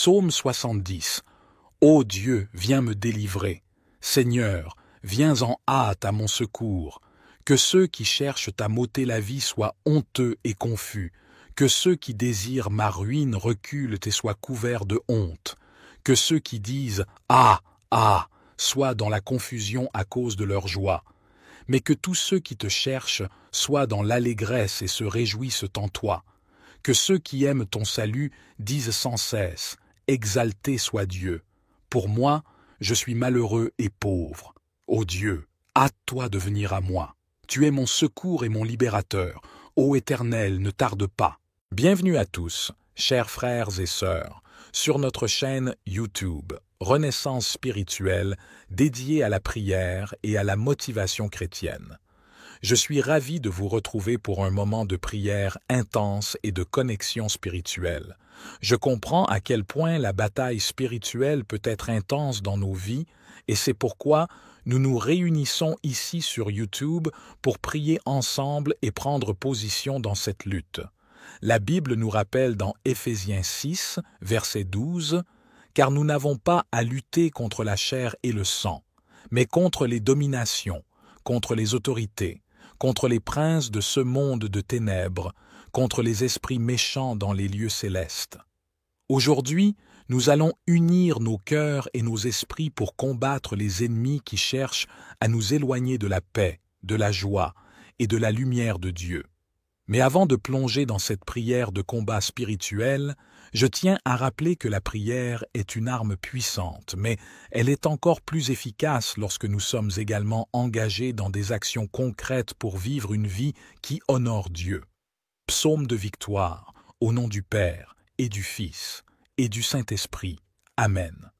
Psaume 70. Ô Dieu, viens me délivrer. Seigneur, viens en hâte à mon secours. Que ceux qui cherchent à m'ôter la vie soient honteux et confus. Que ceux qui désirent ma ruine reculent et soient couverts de honte. Que ceux qui disent « Ah, ah !» soient dans la confusion à cause de leur joie. Mais que tous ceux qui te cherchent soient dans l'allégresse et se réjouissent en toi. Que ceux qui aiment ton salut disent sans cesse « Exalté soit Dieu ». Pour moi, je suis malheureux et pauvre. Ô Dieu, hâte-toi de venir à moi. Tu es mon secours et mon libérateur. Ô Éternel, ne tarde pas. Bienvenue à tous, chers frères et sœurs, sur notre chaîne YouTube, Renaissance spirituelle, dédiée à la prière et à la motivation chrétienne. Je suis ravi de vous retrouver pour un moment de prière intense et de connexion spirituelle. Je comprends à quel point la bataille spirituelle peut être intense dans nos vies et c'est pourquoi nous nous réunissons ici sur YouTube pour prier ensemble et prendre position dans cette lutte. La Bible nous rappelle dans Éphésiens 6, verset 12, « Car nous n'avons pas à lutter contre la chair et le sang, mais contre les dominations, contre les autorités, contre les princes de ce monde de ténèbres, contre les esprits méchants dans les lieux célestes. » Aujourd'hui, nous allons unir nos cœurs et nos esprits pour combattre les ennemis qui cherchent à nous éloigner de la paix, de la joie et de la lumière de Dieu. Mais avant de plonger dans cette prière de combat spirituel, je tiens à rappeler que la prière est une arme puissante, mais elle est encore plus efficace lorsque nous sommes également engagés dans des actions concrètes pour vivre une vie qui honore Dieu. Psaume de victoire, au nom du Père et du Fils et du Saint-Esprit. Amen.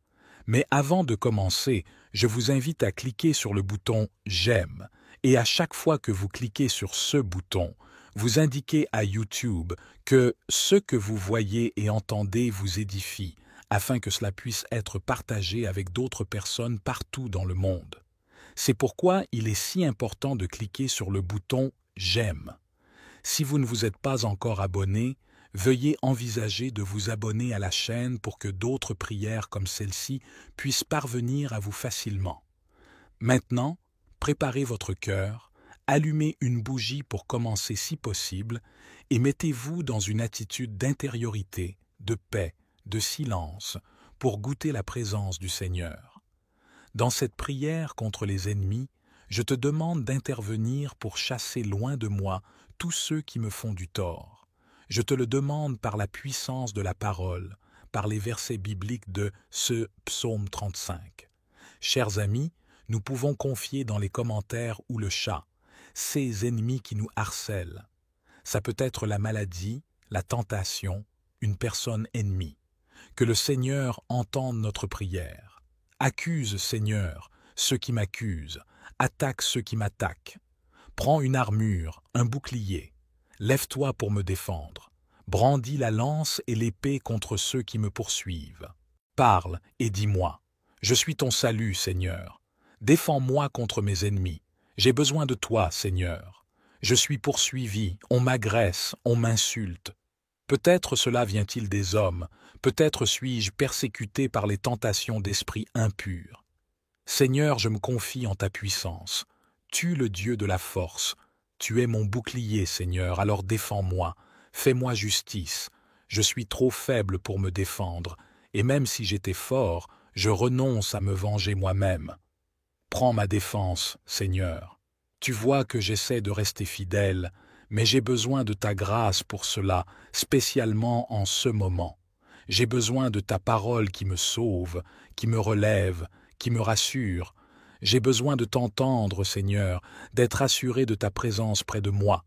Mais avant de commencer, je vous invite à cliquer sur le bouton « J'aime » et à chaque fois que vous cliquez sur ce bouton, vous indiquez à YouTube que ce que vous voyez et entendez vous édifie, afin que cela puisse être partagé avec d'autres personnes partout dans le monde. C'est pourquoi il est si important de cliquer sur le bouton « J'aime ». Si vous ne vous êtes pas encore abonné, veuillez envisager de vous abonner à la chaîne pour que d'autres prières comme celle-ci puissent parvenir à vous facilement. Maintenant, préparez votre cœur, allumez une bougie pour commencer si possible et mettez-vous dans une attitude d'intériorité, de paix, de silence pour goûter la présence du Seigneur. Dans cette prière contre les ennemis, je te demande d'intervenir pour chasser loin de moi tous ceux qui me font du tort. Je te le demande par la puissance de la parole, par les versets bibliques de ce psaume 35. Chers amis, nous pouvons confier dans les commentaires ou le chat ces ennemis qui nous harcèlent. Ça peut être la maladie, la tentation, une personne ennemie. Que le Seigneur entende notre prière. Accuse, Seigneur, ceux qui m'accusent. Attaque ceux qui m'attaquent. Prends une armure, un bouclier. Lève-toi pour me défendre. Brandis la lance et l'épée contre ceux qui me poursuivent. Parle et dis-moi. Je suis ton salut, Seigneur. Défends-moi contre mes ennemis. J'ai besoin de toi, Seigneur. Je suis poursuivi, on m'agresse, on m'insulte. Peut-être cela vient-il des hommes, peut-être suis-je persécuté par les tentations d'esprits impurs. Seigneur, je me confie en ta puissance. Tu le Dieu de la force. Tu es mon bouclier, Seigneur, alors défends-moi. Fais-moi justice. Je suis trop faible pour me défendre, et même si j'étais fort, je renonce à me venger moi-même. Prends ma défense, Seigneur. Tu vois que j'essaie de rester fidèle, mais j'ai besoin de ta grâce pour cela, spécialement en ce moment. J'ai besoin de ta parole qui me sauve, qui me relève, qui me rassure. J'ai besoin de t'entendre, Seigneur, d'être assuré de ta présence près de moi.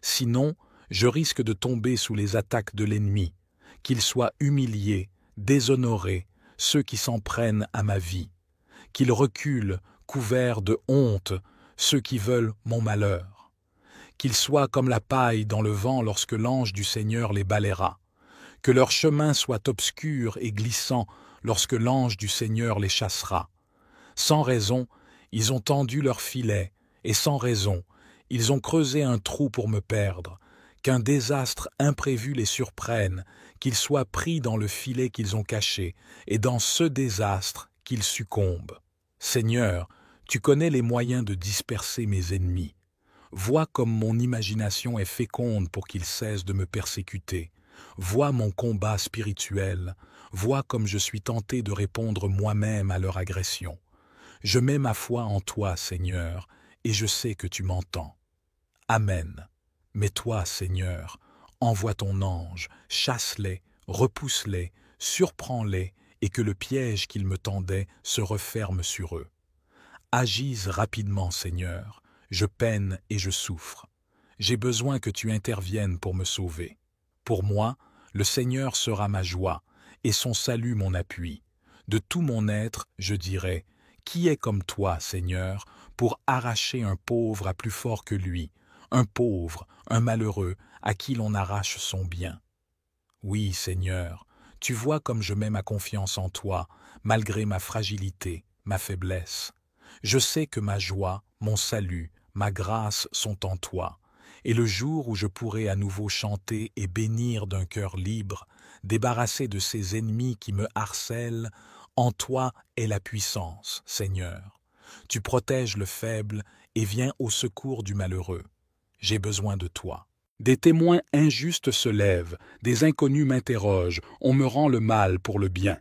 Sinon, je risque de tomber sous les attaques de l'ennemi, qu'il soit humilié, déshonoré, ceux qui s'en prennent à ma vie, qu'il recule, couverts de honte, ceux qui veulent mon malheur. Qu'ils soient comme la paille dans le vent lorsque l'ange du Seigneur les balayera. Que leur chemin soit obscur et glissant lorsque l'ange du Seigneur les chassera. Sans raison, ils ont tendu leur filet, et sans raison, ils ont creusé un trou pour me perdre, qu'un désastre imprévu les surprenne, qu'ils soient pris dans le filet qu'ils ont caché, et dans ce désastre qu'ils succombent. Seigneur, tu connais les moyens de disperser mes ennemis. Vois comme mon imagination est féconde pour qu'ils cessent de me persécuter. Vois mon combat spirituel. Vois comme je suis tenté de répondre moi-même à leur agression. Je mets ma foi en toi, Seigneur, et je sais que tu m'entends. Amen. Mais toi, Seigneur, envoie ton ange, chasse-les, repousse-les, surprends-les, et que le piège qu'ils me tendaient se referme sur eux. Agise rapidement, Seigneur, je peine et je souffre. J'ai besoin que tu interviennes pour me sauver. Pour moi, le Seigneur sera ma joie, et son salut mon appui. De tout mon être, je dirai, qui est comme toi, Seigneur, pour arracher un pauvre à plus fort que lui, un pauvre, un malheureux, à qui l'on arrache son bien. Oui, Seigneur, tu vois comme je mets ma confiance en toi, malgré ma fragilité, ma faiblesse. Je sais que ma joie, mon salut, ma grâce sont en toi, et le jour où je pourrai à nouveau chanter et bénir d'un cœur libre, débarrassé de ces ennemis qui me harcèlent, en toi est la puissance, Seigneur. Tu protèges le faible et viens au secours du malheureux. J'ai besoin de toi. Des témoins injustes se lèvent, des inconnus m'interrogent, on me rend le mal pour le bien.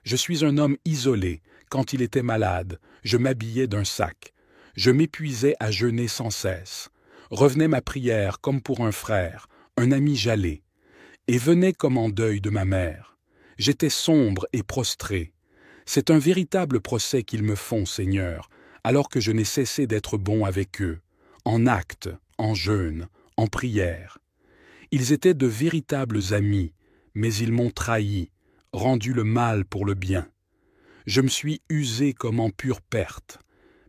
Je suis un homme isolé. Quand il était malade, je m'habillais d'un sac. Je m'épuisais à jeûner sans cesse. Revenait ma prière comme pour un frère, un ami jâlé. Et venait comme en deuil de ma mère. J'étais sombre et prostré. C'est un véritable procès qu'ils me font, Seigneur, alors que je n'ai cessé d'être bon avec eux, en actes, en jeûne, en prière. Ils étaient de véritables amis, mais ils m'ont trahi, rendu le mal pour le bien. Je me suis usé comme en pure perte.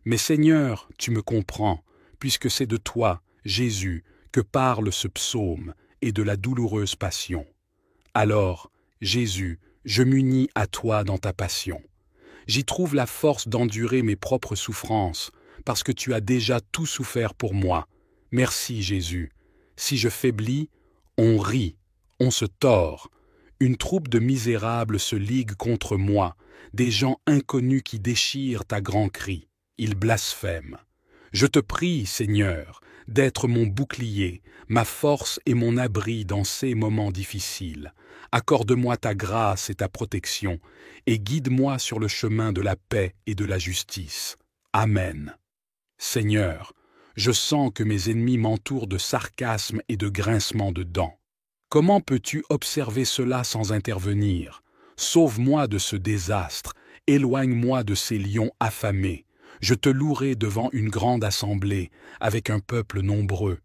Mais Seigneur, tu me comprends, puisque c'est de toi, Jésus, que parle ce psaume et de la douloureuse passion. Alors, Jésus, je m'unis à toi dans ta passion. J'y trouve la force d'endurer mes propres souffrances, parce que tu as déjà tout souffert pour moi. Merci, Jésus. Si je faiblis, on rit, on se tord. Une troupe de misérables se ligue contre moi, des gens inconnus qui déchirent à grands cris. Ils blasphèment. Je te prie, Seigneur, d'être mon bouclier, ma force et mon abri dans ces moments difficiles. Accorde-moi ta grâce et ta protection, et guide-moi sur le chemin de la paix et de la justice. Amen. Seigneur, je sens que mes ennemis m'entourent de sarcasme et de grincement de dents. Comment peux-tu observer cela sans intervenir? Sauve-moi de ce désastre, éloigne-moi de ces lions affamés. Je te louerai devant une grande assemblée, avec un peuple nombreux.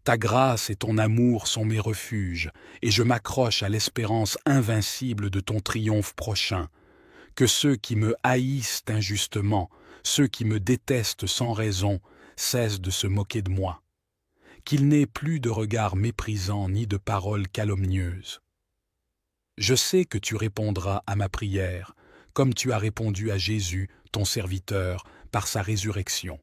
Ta grâce et ton amour sont mes refuges, et je m'accroche à l'espérance invincible de ton triomphe prochain. Que ceux qui me haïssent injustement, ceux qui me détestent sans raison, cessent de se moquer de moi. Qu'il n'ait plus de regard méprisant ni de paroles calomnieuses. Je sais que tu répondras à ma prière, comme tu as répondu à Jésus, ton serviteur, par sa résurrection.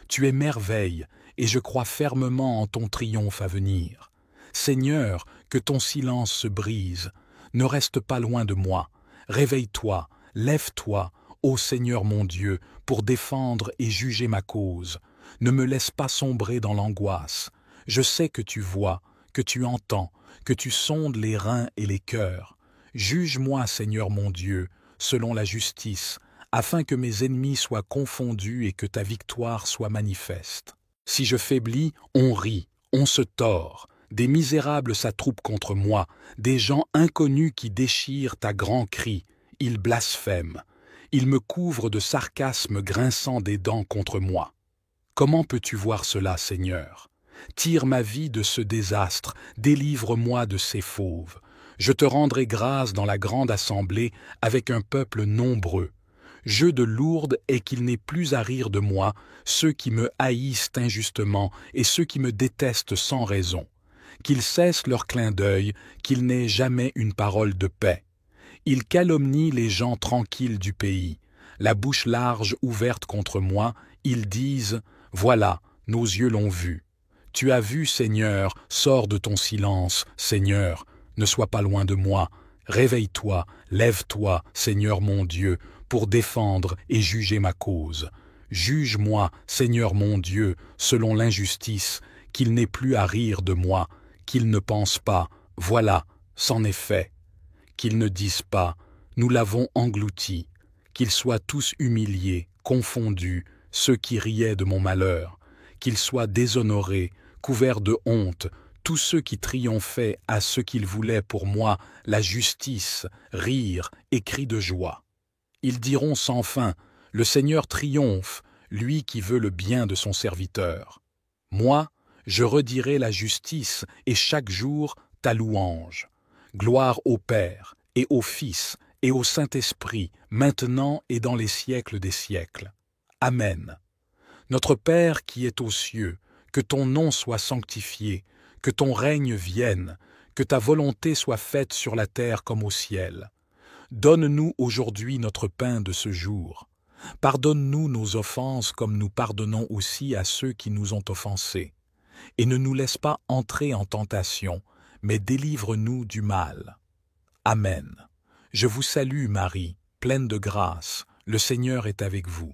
Tu es merveille, et je crois fermement en ton triomphe à venir. Seigneur, que ton silence se brise, ne reste pas loin de moi. Réveille-toi, lève-toi, ô Seigneur mon Dieu, pour défendre et juger ma cause. Ne me laisse pas sombrer dans l'angoisse. Je sais que tu vois, que tu entends, que tu sondes les reins et les cœurs. Juge-moi, Seigneur mon Dieu, selon la justice, afin que mes ennemis soient confondus et que ta victoire soit manifeste. Si je faiblis, on rit, on se tord. Des misérables s'attroupent contre moi, des gens inconnus qui déchirent à grands cris. Ils blasphèment. Ils me couvrent de sarcasme grinçant des dents contre moi. Comment peux-tu voir cela, Seigneur? Tire ma vie de ce désastre, délivre-moi de ces fauves. Je te rendrai grâce dans la grande assemblée avec un peuple nombreux. Jeu de Lourdes est qu'il n'ait plus à rire de moi, ceux qui me haïssent injustement et ceux qui me détestent sans raison. Qu'ils cessent leur clin d'œil, qu'ils n'aient jamais une parole de paix. Ils calomnient les gens tranquilles du pays. La bouche large ouverte contre moi, ils disent « Voilà, nos yeux l'ont vu ». Tu as vu, Seigneur, sors de ton silence, Seigneur, ne sois pas loin de moi. Réveille-toi, lève-toi, Seigneur mon Dieu, pour défendre et juger ma cause. Juge-moi, Seigneur mon Dieu, selon l'injustice, qu'il n'ait plus à rire de moi, qu'il ne pense pas, voilà, c'en est fait. Qu'ils ne disent pas, nous l'avons englouti, qu'ils soient tous humiliés, confondus, ceux qui riaient de mon malheur, qu'ils soient déshonorés, couverts de honte, tous ceux qui triomphaient à ce qu'ils voulaient pour moi, la justice, rire et cris de joie. Ils diront sans fin, le Seigneur triomphe, lui qui veut le bien de son serviteur. Moi, je redirai la justice et chaque jour ta louange. Gloire au Père et au Fils et au Saint-Esprit, maintenant et dans les siècles des siècles. Amen. Notre Père qui es aux cieux, que ton nom soit sanctifié, que ton règne vienne, que ta volonté soit faite sur la terre comme au ciel. Donne-nous aujourd'hui notre pain de ce jour. Pardonne-nous nos offenses comme nous pardonnons aussi à ceux qui nous ont offensés. Et ne nous laisse pas entrer en tentation, mais délivre-nous du mal. Amen. Je vous salue, Marie, pleine de grâce, le Seigneur est avec vous.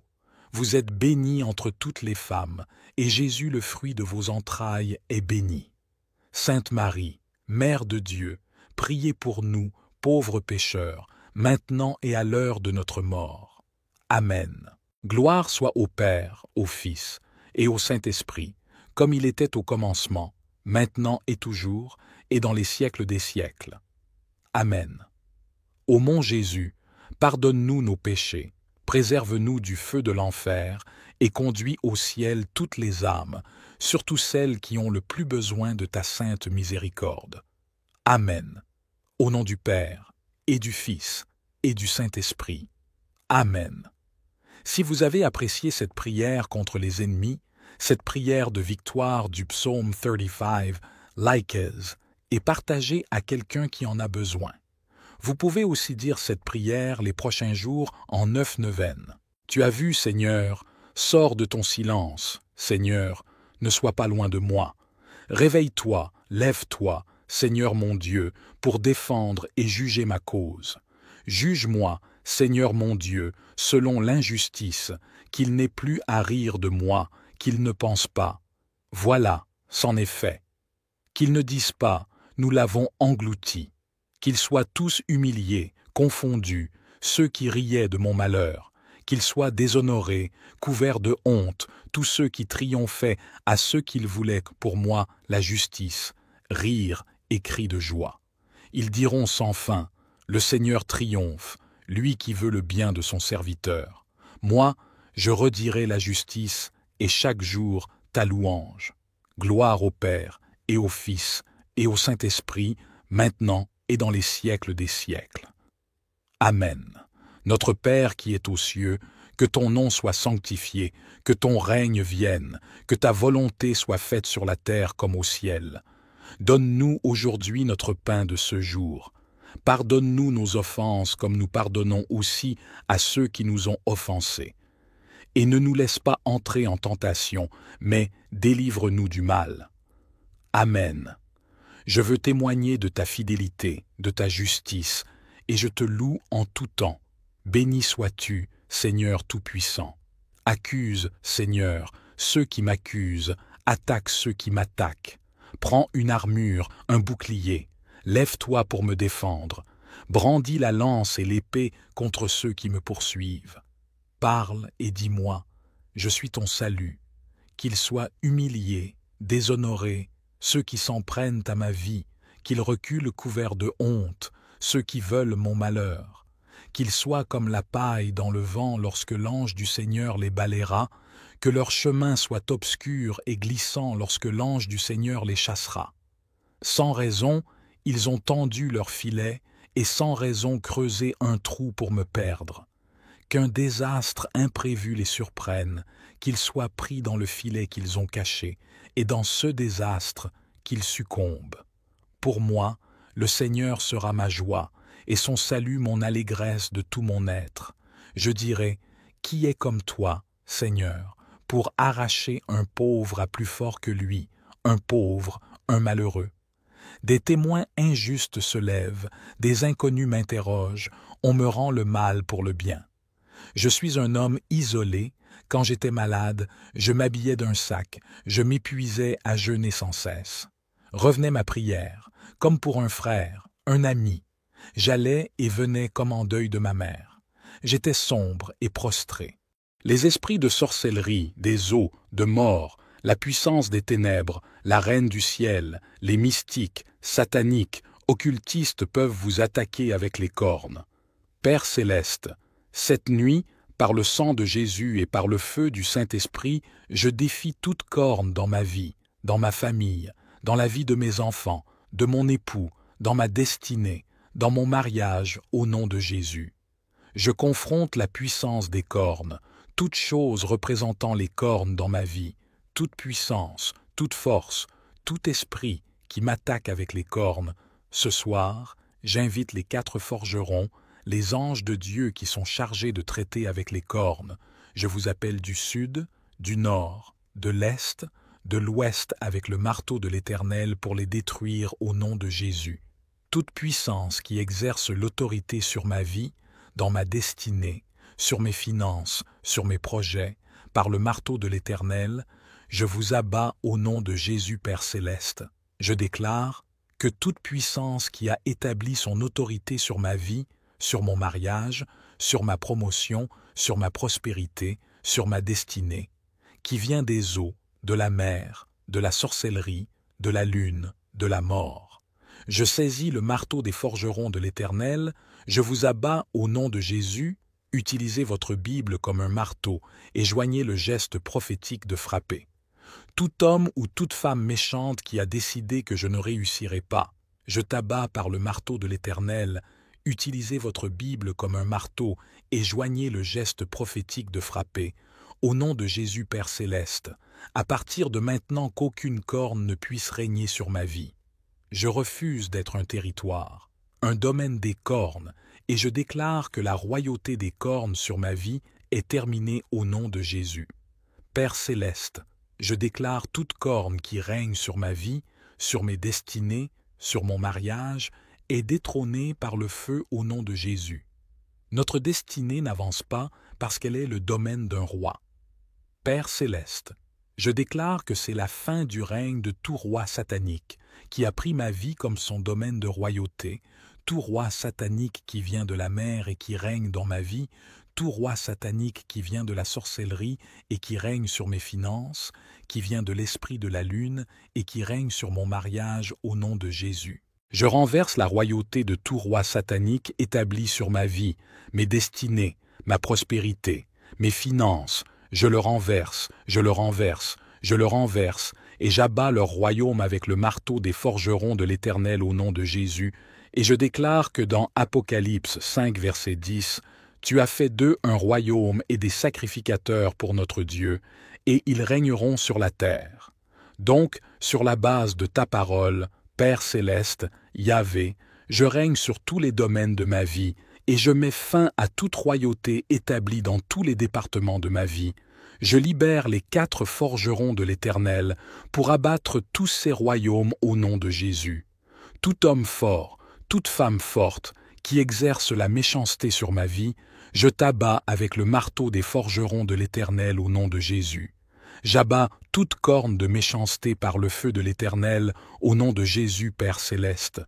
Vous êtes bénie entre toutes les femmes, et Jésus, le fruit de vos entrailles, est béni. Sainte Marie, Mère de Dieu, priez pour nous, pauvres pécheurs, maintenant et à l'heure de notre mort. Amen. Gloire soit au Père, au Fils et au Saint-Esprit, comme il était au commencement, maintenant et toujours, et dans les siècles des siècles. Amen. Ô mon Jésus, pardonne-nous nos péchés, préserve-nous du feu de l'enfer, et conduis au ciel toutes les âmes, surtout celles qui ont le plus besoin de ta sainte miséricorde. Amen. Au nom du Père, et du Fils, et du Saint-Esprit. Amen. Si vous avez apprécié cette prière contre les ennemis, cette prière de victoire du psaume 35, likez, et partagez à quelqu'un qui en a besoin. Vous pouvez aussi dire cette prière les prochains jours en 9 neuvaines. Tu as vu, Seigneur, sors de ton silence, Seigneur, ne sois pas loin de moi. Réveille-toi, lève-toi, Seigneur mon Dieu, pour défendre et juger ma cause. Juge-moi, Seigneur mon Dieu, selon l'injustice, qu'il n'ait plus à rire de moi, qu'il ne pense pas. Voilà, c'en est fait. Qu'ils ne disent pas, nous l'avons englouti. Qu'ils soient tous humiliés, confondus, ceux qui riaient de mon malheur. Qu'ils soient déshonorés, couverts de honte, tous ceux qui triomphaient à ceux qu'ils voulaient pour moi la justice, rire et cris de joie. Ils diront sans fin, le Seigneur triomphe, lui qui veut le bien de son serviteur. Moi, je redirai la justice et chaque jour ta louange. Gloire au Père et au Fils et au Saint-Esprit, maintenant et dans les siècles des siècles. Amen. Notre Père qui es aux cieux, que ton nom soit sanctifié, que ton règne vienne, que ta volonté soit faite sur la terre comme au ciel. Donne-nous aujourd'hui notre pain de ce jour. Pardonne-nous nos offenses comme nous pardonnons aussi à ceux qui nous ont offensés. Et ne nous laisse pas entrer en tentation, mais délivre-nous du mal. Amen. Je veux témoigner de ta fidélité, de ta justice, et je te loue en tout temps. Béni sois-tu, Seigneur Tout-Puissant. Accuse, Seigneur, ceux qui m'accusent, attaque ceux qui m'attaquent. Prends une armure, un bouclier, lève-toi pour me défendre. Brandis la lance et l'épée contre ceux qui me poursuivent. Parle et dis-moi, je suis ton salut. Qu'ils soient humiliés, déshonorés, ceux qui s'en prennent à ma vie, qu'ils reculent couverts de honte, ceux qui veulent mon malheur. Qu'ils soient comme la paille dans le vent lorsque l'ange du Seigneur les balayera, que leur chemin soit obscur et glissant lorsque l'ange du Seigneur les chassera. Sans raison, ils ont tendu leur filet et sans raison creusé un trou pour me perdre. Qu'un désastre imprévu les surprenne, qu'ils soient pris dans le filet qu'ils ont caché, et dans ce désastre, qu'ils succombent. Pour moi, le Seigneur sera ma joie, et son salut mon allégresse de tout mon être. Je dirai, qui est comme toi, Seigneur, pour arracher un pauvre à plus fort que lui, un pauvre, un malheureux. Des témoins injustes se lèvent, des inconnus m'interrogent, on me rend le mal pour le bien. Je suis un homme isolé, quand j'étais malade, je m'habillais d'un sac, je m'épuisais à jeûner sans cesse. Revenait ma prière, comme pour un frère, un ami. J'allais et venais comme en deuil de ma mère. J'étais sombre et prostré. Les esprits de sorcellerie, des eaux, de mort, la puissance des ténèbres, la reine du ciel, les mystiques, sataniques, occultistes peuvent vous attaquer avec les cornes. Père céleste, cette nuit, par le sang de Jésus et par le feu du Saint-Esprit, je défie toute corne dans ma vie, dans ma famille, dans la vie de mes enfants, de mon époux, dans ma destinée, dans mon mariage, au nom de Jésus. Je confronte la puissance des cornes, toute chose représentant les cornes dans ma vie, toute puissance, toute force, tout esprit qui m'attaque avec les cornes. Ce soir, j'invite les 4 forgerons, les anges de Dieu qui sont chargés de traiter avec les cornes. Je vous appelle du sud, du nord, de l'est, de l'ouest avec le marteau de l'Éternel pour les détruire au nom de Jésus. Toute puissance qui exerce l'autorité sur ma vie, dans ma destinée, sur mes finances, sur mes projets, par le marteau de l'Éternel, je vous abats au nom de Jésus Père Céleste. Je déclare que toute puissance qui a établi son autorité sur ma vie, sur mon mariage, sur ma promotion, sur ma prospérité, sur ma destinée, qui vient des eaux, de la mer, de la sorcellerie, de la lune, de la mort. Je saisis le marteau des forgerons de l'Éternel, je vous abats au nom de Jésus, utilisez votre Bible comme un marteau et joignez le geste prophétique de frapper. Tout homme ou toute femme méchante qui a décidé que je ne réussirai pas, je t'abats par le marteau de l'Éternel, utilisez votre Bible comme un marteau et joignez le geste prophétique de frapper. Au nom de Jésus Père Céleste, à partir de maintenant qu'aucune corne ne puisse régner sur ma vie. Je refuse d'être un territoire, un domaine des cornes, et je déclare que la royauté des cornes sur ma vie est terminée au nom de Jésus. Père Céleste, je déclare toute corne qui règne sur ma vie, sur mes destinées, sur mon mariage, est détrônée par le feu au nom de Jésus. Notre destinée n'avance pas parce qu'elle est le domaine d'un roi. Père Céleste, je déclare que c'est la fin du règne de tout roi satanique, qui a pris ma vie comme son domaine de royauté, tout roi satanique qui vient de la mer et qui règne dans ma vie, tout roi satanique qui vient de la sorcellerie et qui règne sur mes finances, qui vient de l'esprit de la lune et qui règne sur mon mariage au nom de Jésus. Je renverse la royauté de tout roi satanique établi sur ma vie, mes destinées, ma prospérité, mes finances. Je le renverse, je le renverse, je le renverse, et j'abats leur royaume avec le marteau des forgerons de l'Éternel au nom de Jésus, et je déclare que dans Apocalypse 5, verset 10, « Tu as fait d'eux un royaume et des sacrificateurs pour notre Dieu, et ils régneront sur la terre. » Donc, sur la base de ta parole, Père céleste, Yahvé, je règne sur tous les domaines de ma vie, et je mets fin à toute royauté établie dans tous les départements de ma vie. Je libère les 4 forgerons de l'Éternel pour abattre tous ces royaumes au nom de Jésus. Tout homme fort, toute femme forte, qui exerce la méchanceté sur ma vie, je t'abats avec le marteau des forgerons de l'Éternel au nom de Jésus. J'abats toute corne de méchanceté par le feu de l'Éternel au nom de Jésus Père céleste.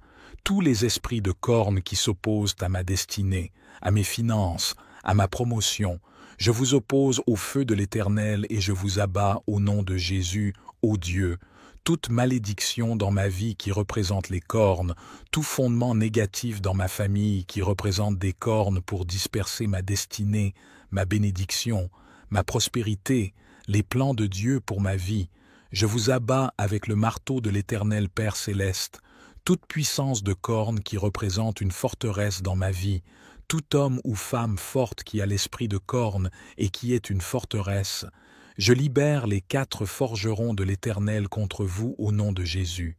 Tous les esprits de cornes qui s'opposent à ma destinée, à mes finances, à ma promotion, je vous oppose au feu de l'Éternel et je vous abats au nom de Jésus, ô Dieu. Toute malédiction dans ma vie qui représente les cornes, tout fondement négatif dans ma famille qui représente des cornes pour disperser ma destinée, ma bénédiction, ma prospérité, les plans de Dieu pour ma vie, je vous abats avec le marteau de l'Éternel Père céleste, toute puissance de cornes qui représente une forteresse dans ma vie, tout homme ou femme forte qui a l'esprit de corne et qui est une forteresse, je libère les 4 forgerons de l'Éternel contre vous au nom de Jésus.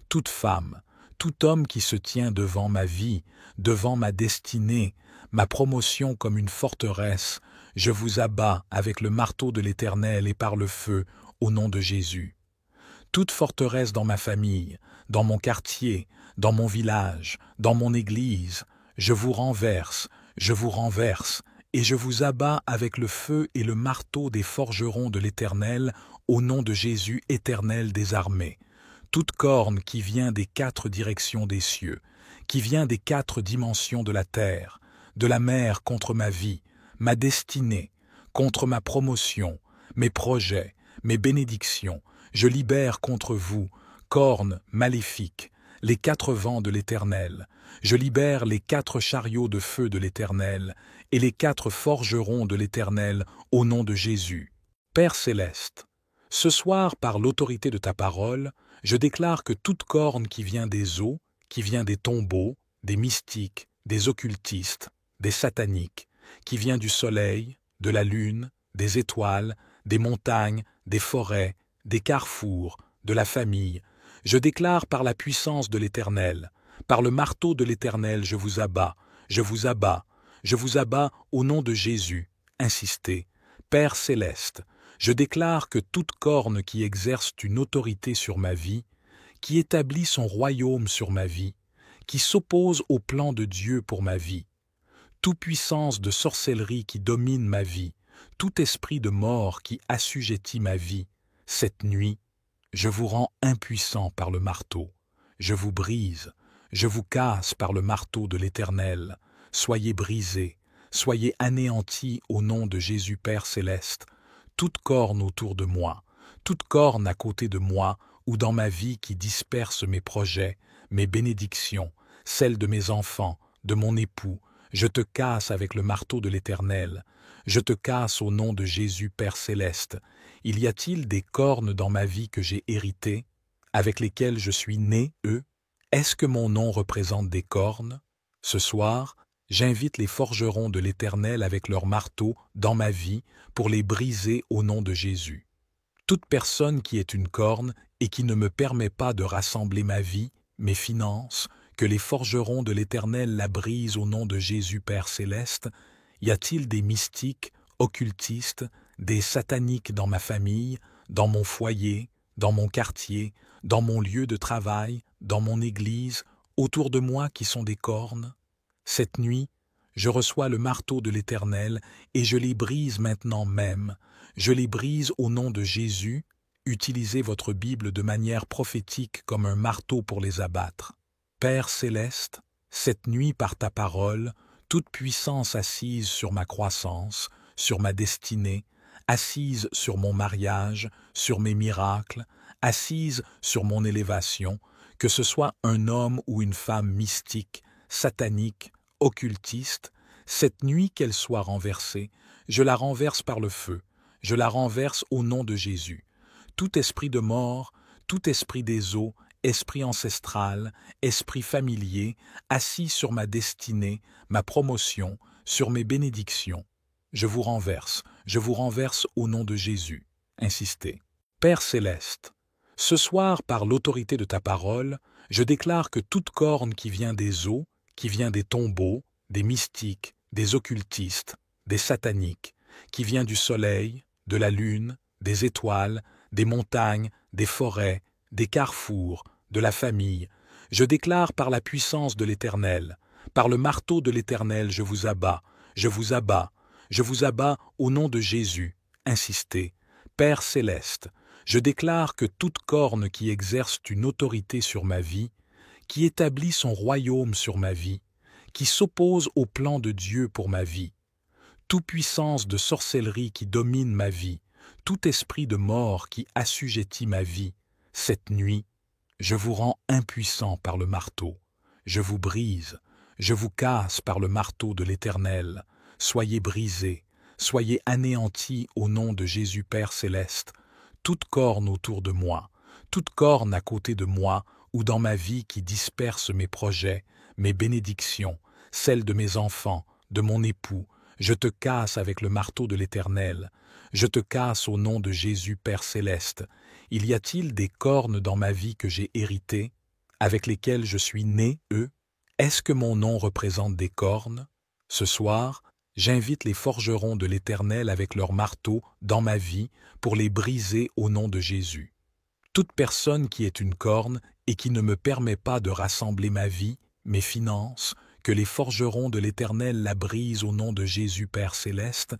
Toute femme, tout homme qui se tient devant ma vie, devant ma destinée, ma promotion comme une forteresse, je vous abats avec le marteau de l'Éternel et par le feu, au nom de Jésus. toute forteresse dans ma famille, dans mon quartier, dans mon village, dans mon église, je vous renverse, et je vous abats avec le feu et le marteau des forgerons de l'Éternel, au nom de Jésus éternel des armées. Toute corne qui vient des 4 directions des cieux, qui vient des 4 dimensions de la terre, de la mer contre ma vie, ma destinée, contre ma promotion, mes projets, mes bénédictions, je libère contre vous, cornes maléfiques, les 4 vents de l'Éternel. Je libère les 4 chariots de feu de l'Éternel et les 4 forgerons de l'Éternel au nom de Jésus. Père céleste, ce soir, par l'autorité de ta parole, je déclare que toute corne qui vient des eaux, qui vient des tombeaux, des mystiques, des occultistes, des sataniques, qui vient du soleil, de la lune, des étoiles, des montagnes, des forêts, des carrefours, de la famille, je déclare par la puissance de l'Éternel, par le marteau de l'Éternel, je vous abats, je vous abats, je vous abats au nom de Jésus. Insistez. Père céleste, je déclare que toute corne qui exerce une autorité sur ma vie, qui établit son royaume sur ma vie, qui s'oppose au plan de Dieu pour ma vie, toute puissance de sorcellerie qui domine ma vie, tout esprit de mort qui assujettit ma vie, cette nuit, je vous rends impuissant par le marteau, je vous brise, je vous casse par le marteau de l'Éternel, soyez brisés, soyez anéantis au nom de Jésus Père céleste, toute corne autour de moi, toute corne à côté de moi ou dans ma vie qui disperse mes projets, mes bénédictions, celles de mes enfants, de mon époux, je te casse avec le marteau de l'Éternel, je te casse au nom de Jésus Père céleste. Il y a-t-il des cornes dans ma vie que j'ai héritées, avec lesquelles je suis né, eux? Est-ce que mon nom représente des cornes? Ce soir, j'invite les forgerons de l'Éternel avec leurs marteaux dans ma vie pour les briser au nom de Jésus. Toute personne qui est une corne et qui ne me permet pas de rassembler ma vie, mes finances, que les forgerons de l'Éternel la brisent au nom de Jésus Père céleste. Y a-t-il des mystiques, occultistes, des sataniques dans ma famille, dans mon foyer, dans mon quartier, dans mon lieu de travail, dans mon église, autour de moi qui sont des cornes? Cette nuit, je reçois le marteau de l'Éternel et je les brise maintenant même. Je les brise au nom de Jésus. Utilisez votre Bible de manière prophétique comme un marteau pour les abattre. Père céleste, cette nuit par ta parole, toute puissance assise sur ma croissance, sur ma destinée, assise sur mon mariage, sur mes miracles, assise sur mon élévation, que ce soit un homme ou une femme mystique, satanique, occultiste, cette nuit qu'elle soit renversée, je la renverse par le feu, je la renverse au nom de Jésus. Tout esprit de mort, tout esprit des eaux, esprit ancestral, esprit familier, assis sur ma destinée, ma promotion, sur mes bénédictions, je vous renverse au nom de Jésus. Insistez. Père céleste, ce soir, par l'autorité de ta parole, je déclare que toute corne qui vient des eaux, qui vient des tombeaux, des mystiques, des occultistes, des sataniques, qui vient du soleil, de la lune, des étoiles, des montagnes, des forêts, des carrefours, de la famille, je déclare par la puissance de l'Éternel, par le marteau de l'Éternel, je vous abats, je vous abats, je vous abats au nom de Jésus. Insistez. Père céleste, je déclare que toute corne qui exerce une autorité sur ma vie, qui établit son royaume sur ma vie, qui s'oppose au plan de Dieu pour ma vie, toute puissance de sorcellerie qui domine ma vie, tout esprit de mort qui assujettit ma vie, cette nuit, je vous rends impuissant par le marteau, je vous brise, je vous casse par le marteau de l'Éternel, soyez brisés, soyez anéantis au nom de Jésus Père céleste, toute corne autour de moi, toute corne à côté de moi ou dans ma vie qui disperse mes projets, mes bénédictions, celles de mes enfants, de mon époux, je te casse avec le marteau de l'Éternel, je te casse au nom de Jésus Père céleste. Il y a-t-il des cornes dans ma vie que j'ai héritées, avec lesquelles je suis né, eux? Est-ce que mon nom représente des cornes? Ce soir, j'invite les forgerons de l'Éternel avec leurs marteaux dans ma vie pour les briser au nom de Jésus. Toute personne qui est une corne et qui ne me permet pas de rassembler ma vie, mes finances, que les forgerons de l'Éternel la brisent au nom de Jésus Père Céleste.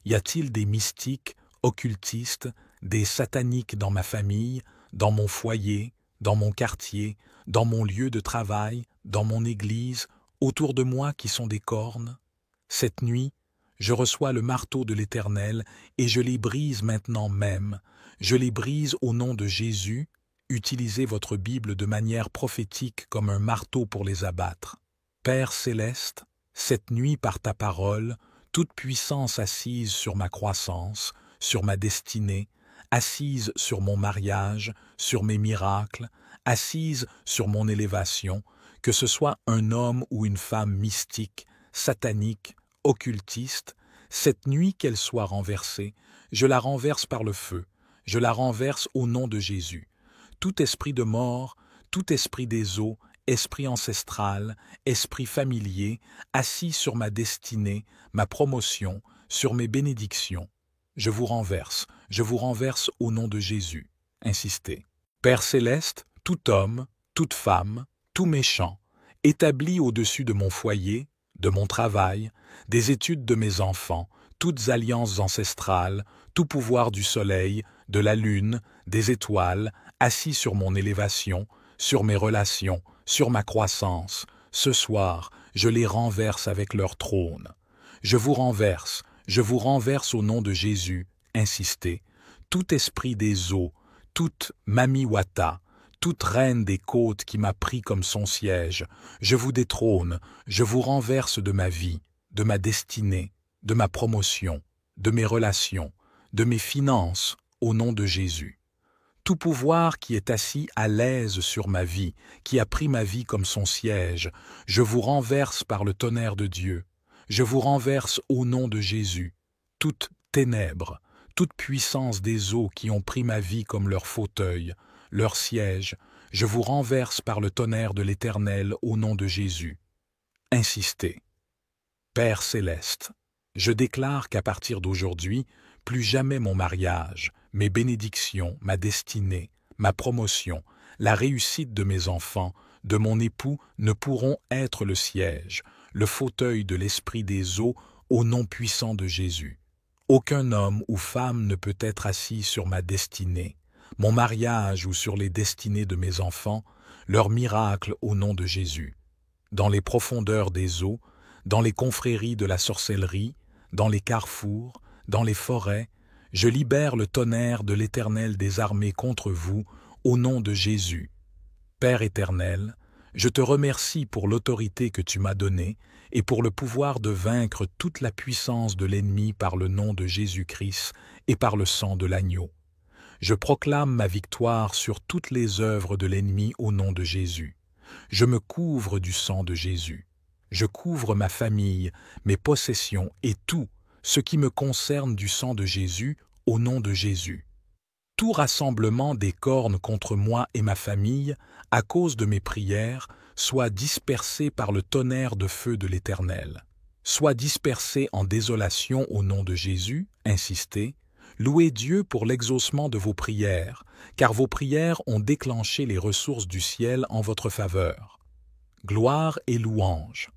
Y a-t-il des mystiques, occultistes, des sataniques dans ma famille, dans mon foyer, dans mon quartier, dans mon lieu de travail, dans mon église, autour de moi qui sont des cornes? Cette nuit, je reçois le marteau de l'Éternel et je les brise maintenant même. Je les brise au nom de Jésus. Utilisez votre Bible de manière prophétique comme un marteau pour les abattre. Père céleste, cette nuit par ta parole, toute puissance assise sur ma croissance, sur ma destinée, assise sur mon mariage, sur mes miracles, assise sur mon élévation, que ce soit un homme ou une femme mystique, satanique, occultiste, cette nuit qu'elle soit renversée, je la renverse par le feu, je la renverse au nom de Jésus. Tout esprit de mort, tout esprit des eaux, esprit ancestral, esprit familier, assis sur ma destinée, ma promotion, sur mes bénédictions, je vous renverse au nom de Jésus. Insistez. Père céleste, tout homme, toute femme, tout méchant, établi au-dessus de mon foyer, de mon travail, des études de mes enfants, toutes alliances ancestrales, tout pouvoir du soleil, de la lune, des étoiles, assis sur mon élévation, sur mes relations, sur ma croissance, ce soir, je les renverse avec leur trône. Je vous renverse au nom de Jésus, insistez, tout esprit des eaux, toute Mamiwata, toute reine des côtes qui m'a pris comme son siège, je vous détrône, je vous renverse de ma vie, de ma destinée, de ma promotion, de mes relations, de mes finances, au nom de Jésus. Tout pouvoir qui est assis à l'aise sur ma vie, qui a pris ma vie comme son siège, je vous renverse par le tonnerre de Dieu. Je vous renverse au nom de Jésus. Toute ténèbre, toute puissance des eaux qui ont pris ma vie comme leur fauteuil, leur siège, je vous renverse par le tonnerre de l'Éternel au nom de Jésus. Insistez. Père céleste, je déclare qu'à partir d'aujourd'hui, plus jamais mon mariage, mes bénédictions, ma destinée, ma promotion, la réussite de mes enfants, de mon époux ne pourront être le siège, le fauteuil de l'esprit des eaux au nom puissant de Jésus. Aucun homme ou femme ne peut être assis sur ma destinée, mon mariage ou sur les destinées de mes enfants, leur miracle au nom de Jésus. Dans les profondeurs des eaux, dans les confréries de la sorcellerie, dans les carrefours, dans les forêts, je libère le tonnerre de l'Éternel des armées contre vous, au nom de Jésus. Père éternel, je te remercie pour l'autorité que tu m'as donnée et pour le pouvoir de vaincre toute la puissance de l'ennemi par le nom de Jésus-Christ et par le sang de l'agneau. Je proclame ma victoire sur toutes les œuvres de l'ennemi au nom de Jésus. Je me couvre du sang de Jésus. Je couvre ma famille, mes possessions et tout ce qui me concerne du sang de Jésus au nom de Jésus. Tout rassemblement des cornes contre moi et ma famille, à cause de mes prières, soit dispersé par le tonnerre de feu de l'Éternel. Soit dispersé en désolation au nom de Jésus, insistez, louez Dieu pour l'exaucement de vos prières, car vos prières ont déclenché les ressources du ciel en votre faveur. Gloire et louange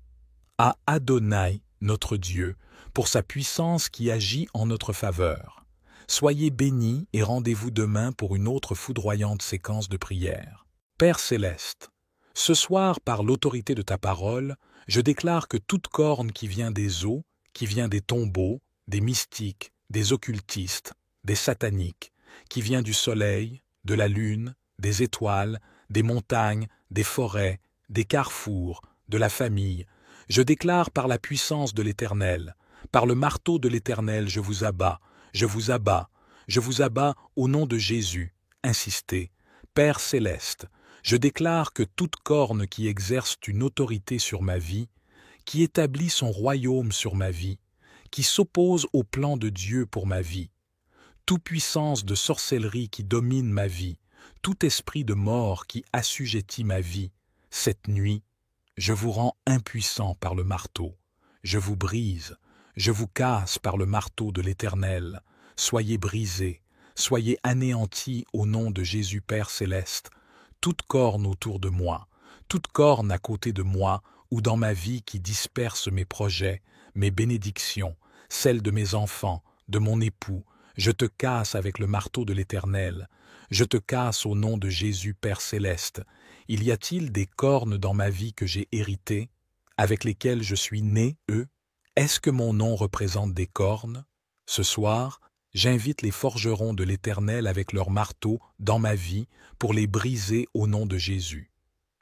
à Adonai, notre Dieu, pour sa puissance qui agit en notre faveur. Soyez bénis et rendez-vous demain pour une autre foudroyante séquence de prières. Père céleste, ce soir, par l'autorité de ta parole, je déclare que toute corne qui vient des eaux, qui vient des tombeaux, des mystiques, des occultistes, des sataniques, qui vient du soleil, de la lune, des étoiles, des montagnes, des forêts, des carrefours, de la famille, je déclare par la puissance de l'Éternel, par le marteau de l'Éternel, je vous abats, je vous abats, je vous abats au nom de Jésus. Insistez. Père céleste, je déclare que toute corne qui exerce une autorité sur ma vie, qui établit son royaume sur ma vie, qui s'oppose au plan de Dieu pour ma vie, toute puissance de sorcellerie qui domine ma vie, tout esprit de mort qui assujettit ma vie, cette nuit, je vous rends impuissant par le marteau, je vous brise, je vous casse par le marteau de l'Éternel, soyez brisés, soyez anéantis au nom de Jésus Père céleste, toute corne autour de moi, toute corne à côté de moi ou dans ma vie qui disperse mes projets, mes bénédictions, celles de mes enfants, de mon époux, je te casse avec le marteau de l'Éternel. Je te casse au nom de Jésus Père céleste. Il y a-t-il des cornes dans ma vie que j'ai héritées, avec lesquelles je suis né, eux? Est-ce que mon nom représente des cornes? Ce soir, j'invite les forgerons de l'Éternel avec leurs marteaux dans ma vie pour les briser au nom de Jésus.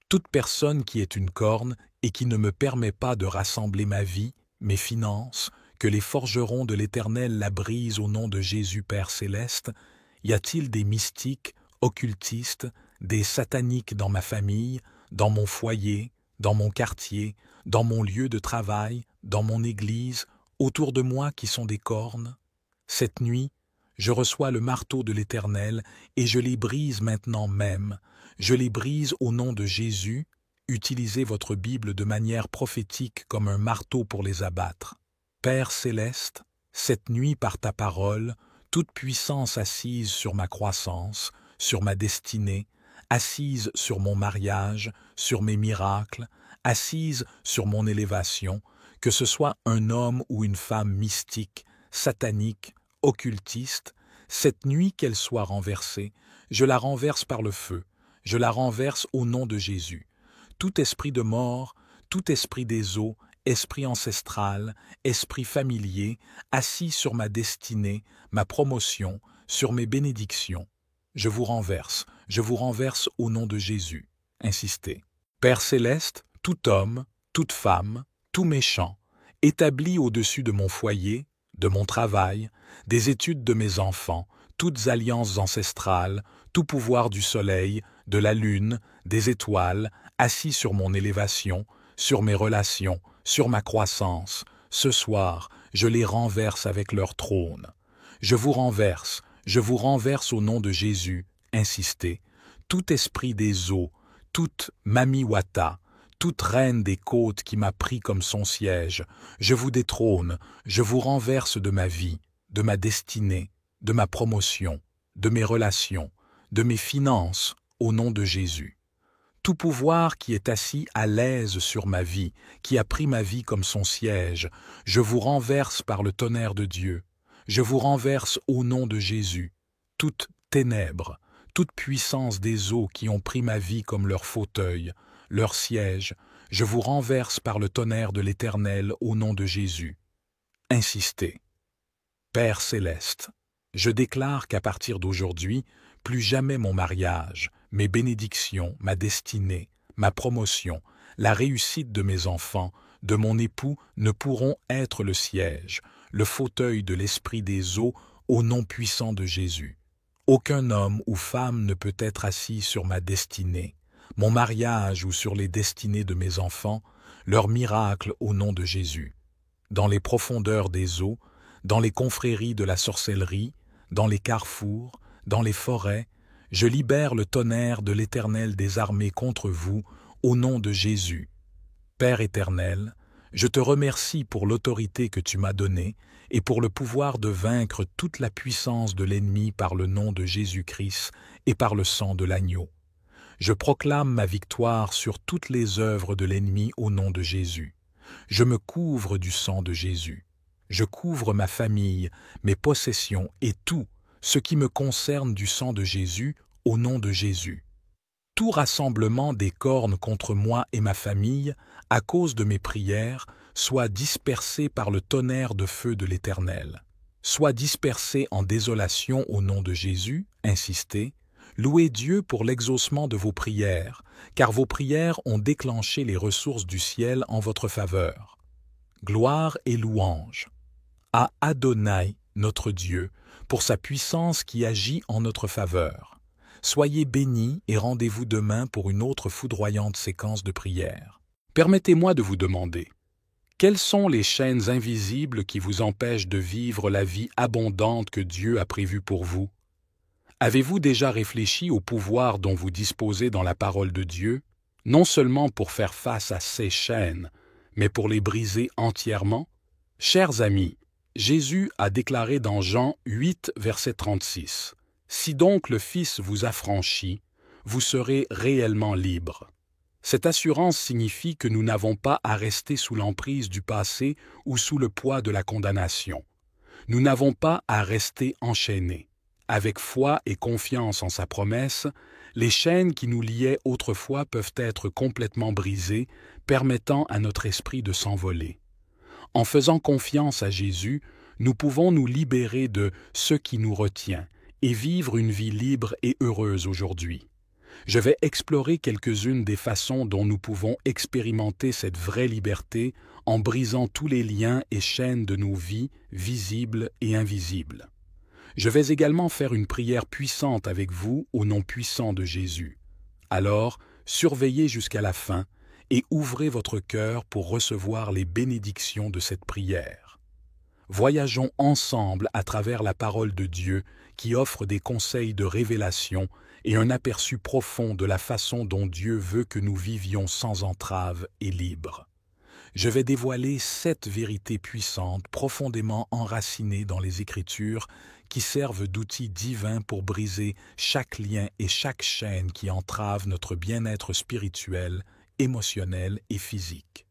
Toute personne qui est une corne et qui ne me permet pas de rassembler ma vie, mes finances, que les forgerons de l'Éternel la brisent au nom de Jésus Père céleste. Y a-t-il des mystiques, occultistes, des sataniques dans ma famille, dans mon foyer, dans mon quartier, dans mon lieu de travail, dans mon église, autour de moi qui sont des cornes? Cette nuit, je reçois le marteau de l'Éternel et je les brise maintenant même. Je les brise au nom de Jésus. Utilisez votre Bible de manière prophétique comme un marteau pour les abattre. Père céleste, cette nuit par ta parole, toute puissance assise sur ma croissance, sur ma destinée, assise sur mon mariage, sur mes miracles, assise sur mon élévation, que ce soit un homme ou une femme mystique, satanique, occultiste, cette nuit qu'elle soit renversée, je la renverse par le feu, je la renverse au nom de Jésus. Tout esprit de mort, tout esprit des eaux, esprit ancestral, esprit familier, assis sur ma destinée, ma promotion, sur mes bénédictions, je vous renverse au nom de Jésus. Insistez. Père céleste, tout homme, toute femme, tout méchant, établi au-dessus de mon foyer, de mon travail, des études de mes enfants, toutes alliances ancestrales, tout pouvoir du soleil, de la lune, des étoiles, assis sur mon élévation, sur mes relations, sur ma croissance, ce soir, je les renverse avec leur trône. Je vous renverse au nom de Jésus, insistez, tout esprit des eaux, toute Mamiwata, toute reine des côtes qui m'a pris comme son siège, je vous détrône, je vous renverse de ma vie, de ma destinée, de ma promotion, de mes relations, de mes finances, au nom de Jésus. Tout pouvoir qui est assis à l'aise sur ma vie, qui a pris ma vie comme son siège, je vous renverse par le tonnerre de Dieu. Je vous renverse au nom de Jésus. Toute ténèbre, toute puissance des eaux qui ont pris ma vie comme leur fauteuil, leur siège, je vous renverse par le tonnerre de l'Éternel au nom de Jésus. Insistez. Père céleste, je déclare qu'à partir d'aujourd'hui, plus jamais mon mariage, mes bénédictions, ma destinée, ma promotion, la réussite de mes enfants, de mon époux ne pourront être le siège, le fauteuil de l'esprit des eaux au nom puissant de Jésus. Aucun homme ou femme ne peut être assis sur ma destinée, mon mariage ou sur les destinées de mes enfants, leurs miracles au nom de Jésus. Dans les profondeurs des eaux, dans les confréries de la sorcellerie, dans les carrefours, dans les forêts, je libère le tonnerre de l'Éternel des armées contre vous, au nom de Jésus. Père éternel, je te remercie pour l'autorité que tu m'as donnée et pour le pouvoir de vaincre toute la puissance de l'ennemi par le nom de Jésus-Christ et par le sang de l'agneau. Je proclame ma victoire sur toutes les œuvres de l'ennemi au nom de Jésus. Je me couvre du sang de Jésus. Je couvre ma famille, mes possessions et tout ce qui me concerne du sang de Jésus au nom de Jésus. Tout rassemblement des cornes contre moi et ma famille, à cause de mes prières, soit dispersé par le tonnerre de feu de l'Éternel. Soit dispersé en désolation au nom de Jésus, insistez, louez Dieu pour l'exaucement de vos prières, car vos prières ont déclenché les ressources du ciel en votre faveur. Gloire et louange à Adonai, notre Dieu, pour sa puissance qui agit en notre faveur. Soyez bénis et rendez-vous demain pour une autre foudroyante séquence de prières. Permettez-moi de vous demander, quelles sont les chaînes invisibles qui vous empêchent de vivre la vie abondante que Dieu a prévue pour vous? Avez-vous déjà réfléchi au pouvoir dont vous disposez dans la parole de Dieu, non seulement pour faire face à ces chaînes, mais pour les briser entièrement? Chers amis, Jésus a déclaré dans Jean 8, verset 36, Si donc le Fils vous affranchit, vous serez réellement libre. Cette assurance signifie que nous n'avons pas à rester sous l'emprise du passé ou sous le poids de la condamnation. Nous n'avons pas à rester enchaînés. Avec foi et confiance en sa promesse, les chaînes qui nous liaient autrefois peuvent être complètement brisées, permettant à notre esprit de s'envoler. En faisant confiance à Jésus, nous pouvons nous libérer de ce qui nous retient et vivre une vie libre et heureuse aujourd'hui. Je vais explorer quelques-unes des façons dont nous pouvons expérimenter cette vraie liberté en brisant tous les liens et chaînes de nos vies, visibles et invisibles. Je vais également faire une prière puissante avec vous au nom puissant de Jésus. Alors, surveillez jusqu'à la fin et ouvrez votre cœur pour recevoir les bénédictions de cette prière. Voyageons ensemble à travers la parole de Dieu qui offre des conseils de révélation et un aperçu profond de la façon dont Dieu veut que nous vivions sans entrave et libres. Je vais dévoiler 7 vérités puissantes profondément enracinées dans les Écritures qui servent d'outils divins pour briser chaque lien et chaque chaîne qui entrave notre bien-être spirituel, émotionnel et physique.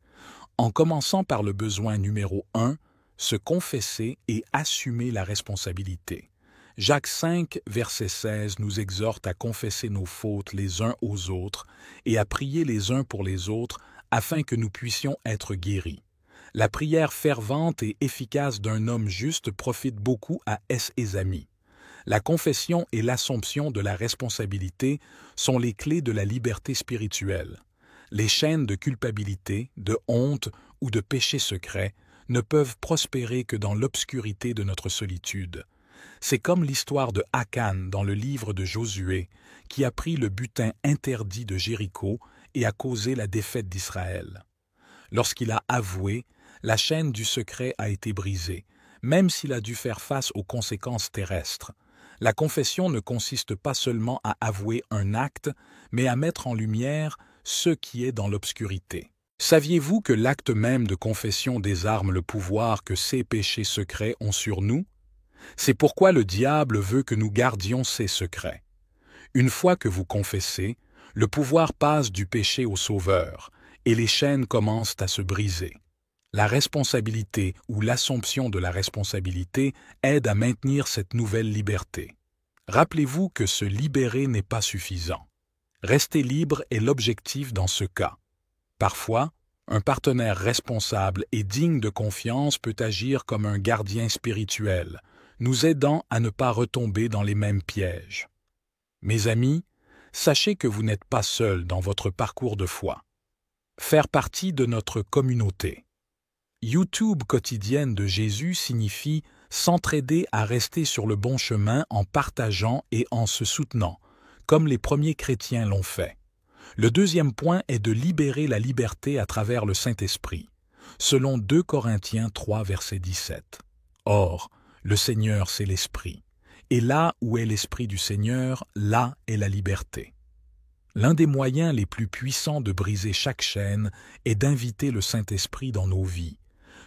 En commençant par le besoin numéro 1, se confesser et assumer la responsabilité. Jacques 5, verset 16 nous exhorte à confesser nos fautes les uns aux autres et à prier les uns pour les autres afin que nous puissions être guéris. La prière fervente et efficace d'un homme juste profite beaucoup à ses amis. La confession et l'assomption de la responsabilité sont les clés de la liberté spirituelle. Les chaînes de culpabilité, de honte ou de péché secret ne peuvent prospérer que dans l'obscurité de notre solitude. C'est comme l'histoire de Akan dans le livre de Josué, qui a pris le butin interdit de Jéricho et a causé la défaite d'Israël. Lorsqu'il a avoué, la chaîne du secret a été brisée, même s'il a dû faire face aux conséquences terrestres. La confession ne consiste pas seulement à avouer un acte, mais à mettre en lumière ce qui est dans l'obscurité. Saviez-vous que l'acte même de confession désarme le pouvoir que ces péchés secrets ont sur nous? C'est pourquoi le diable veut que nous gardions ces secrets. Une fois que vous confessez, le pouvoir passe du péché au Sauveur, et les chaînes commencent à se briser. La responsabilité ou l'assomption de la responsabilité aide à maintenir cette nouvelle liberté. Rappelez-vous que se libérer n'est pas suffisant. Rester libre est l'objectif dans ce cas. Parfois, un partenaire responsable et digne de confiance peut agir comme un gardien spirituel, nous aidant à ne pas retomber dans les mêmes pièges. Mes amis, sachez que vous n'êtes pas seuls dans votre parcours de foi. Faire partie de notre communauté. YouTube quotidienne de Jésus signifie s'entraider à rester sur le bon chemin en partageant et en se soutenant, comme les premiers chrétiens l'ont fait. Le deuxième point est de libérer la liberté à travers le Saint-Esprit, selon 2 Corinthiens 3, verset 17. Or, le Seigneur, c'est l'Esprit, et là où est l'Esprit du Seigneur, là est la liberté. L'un des moyens les plus puissants de briser chaque chaîne est d'inviter le Saint-Esprit dans nos vies.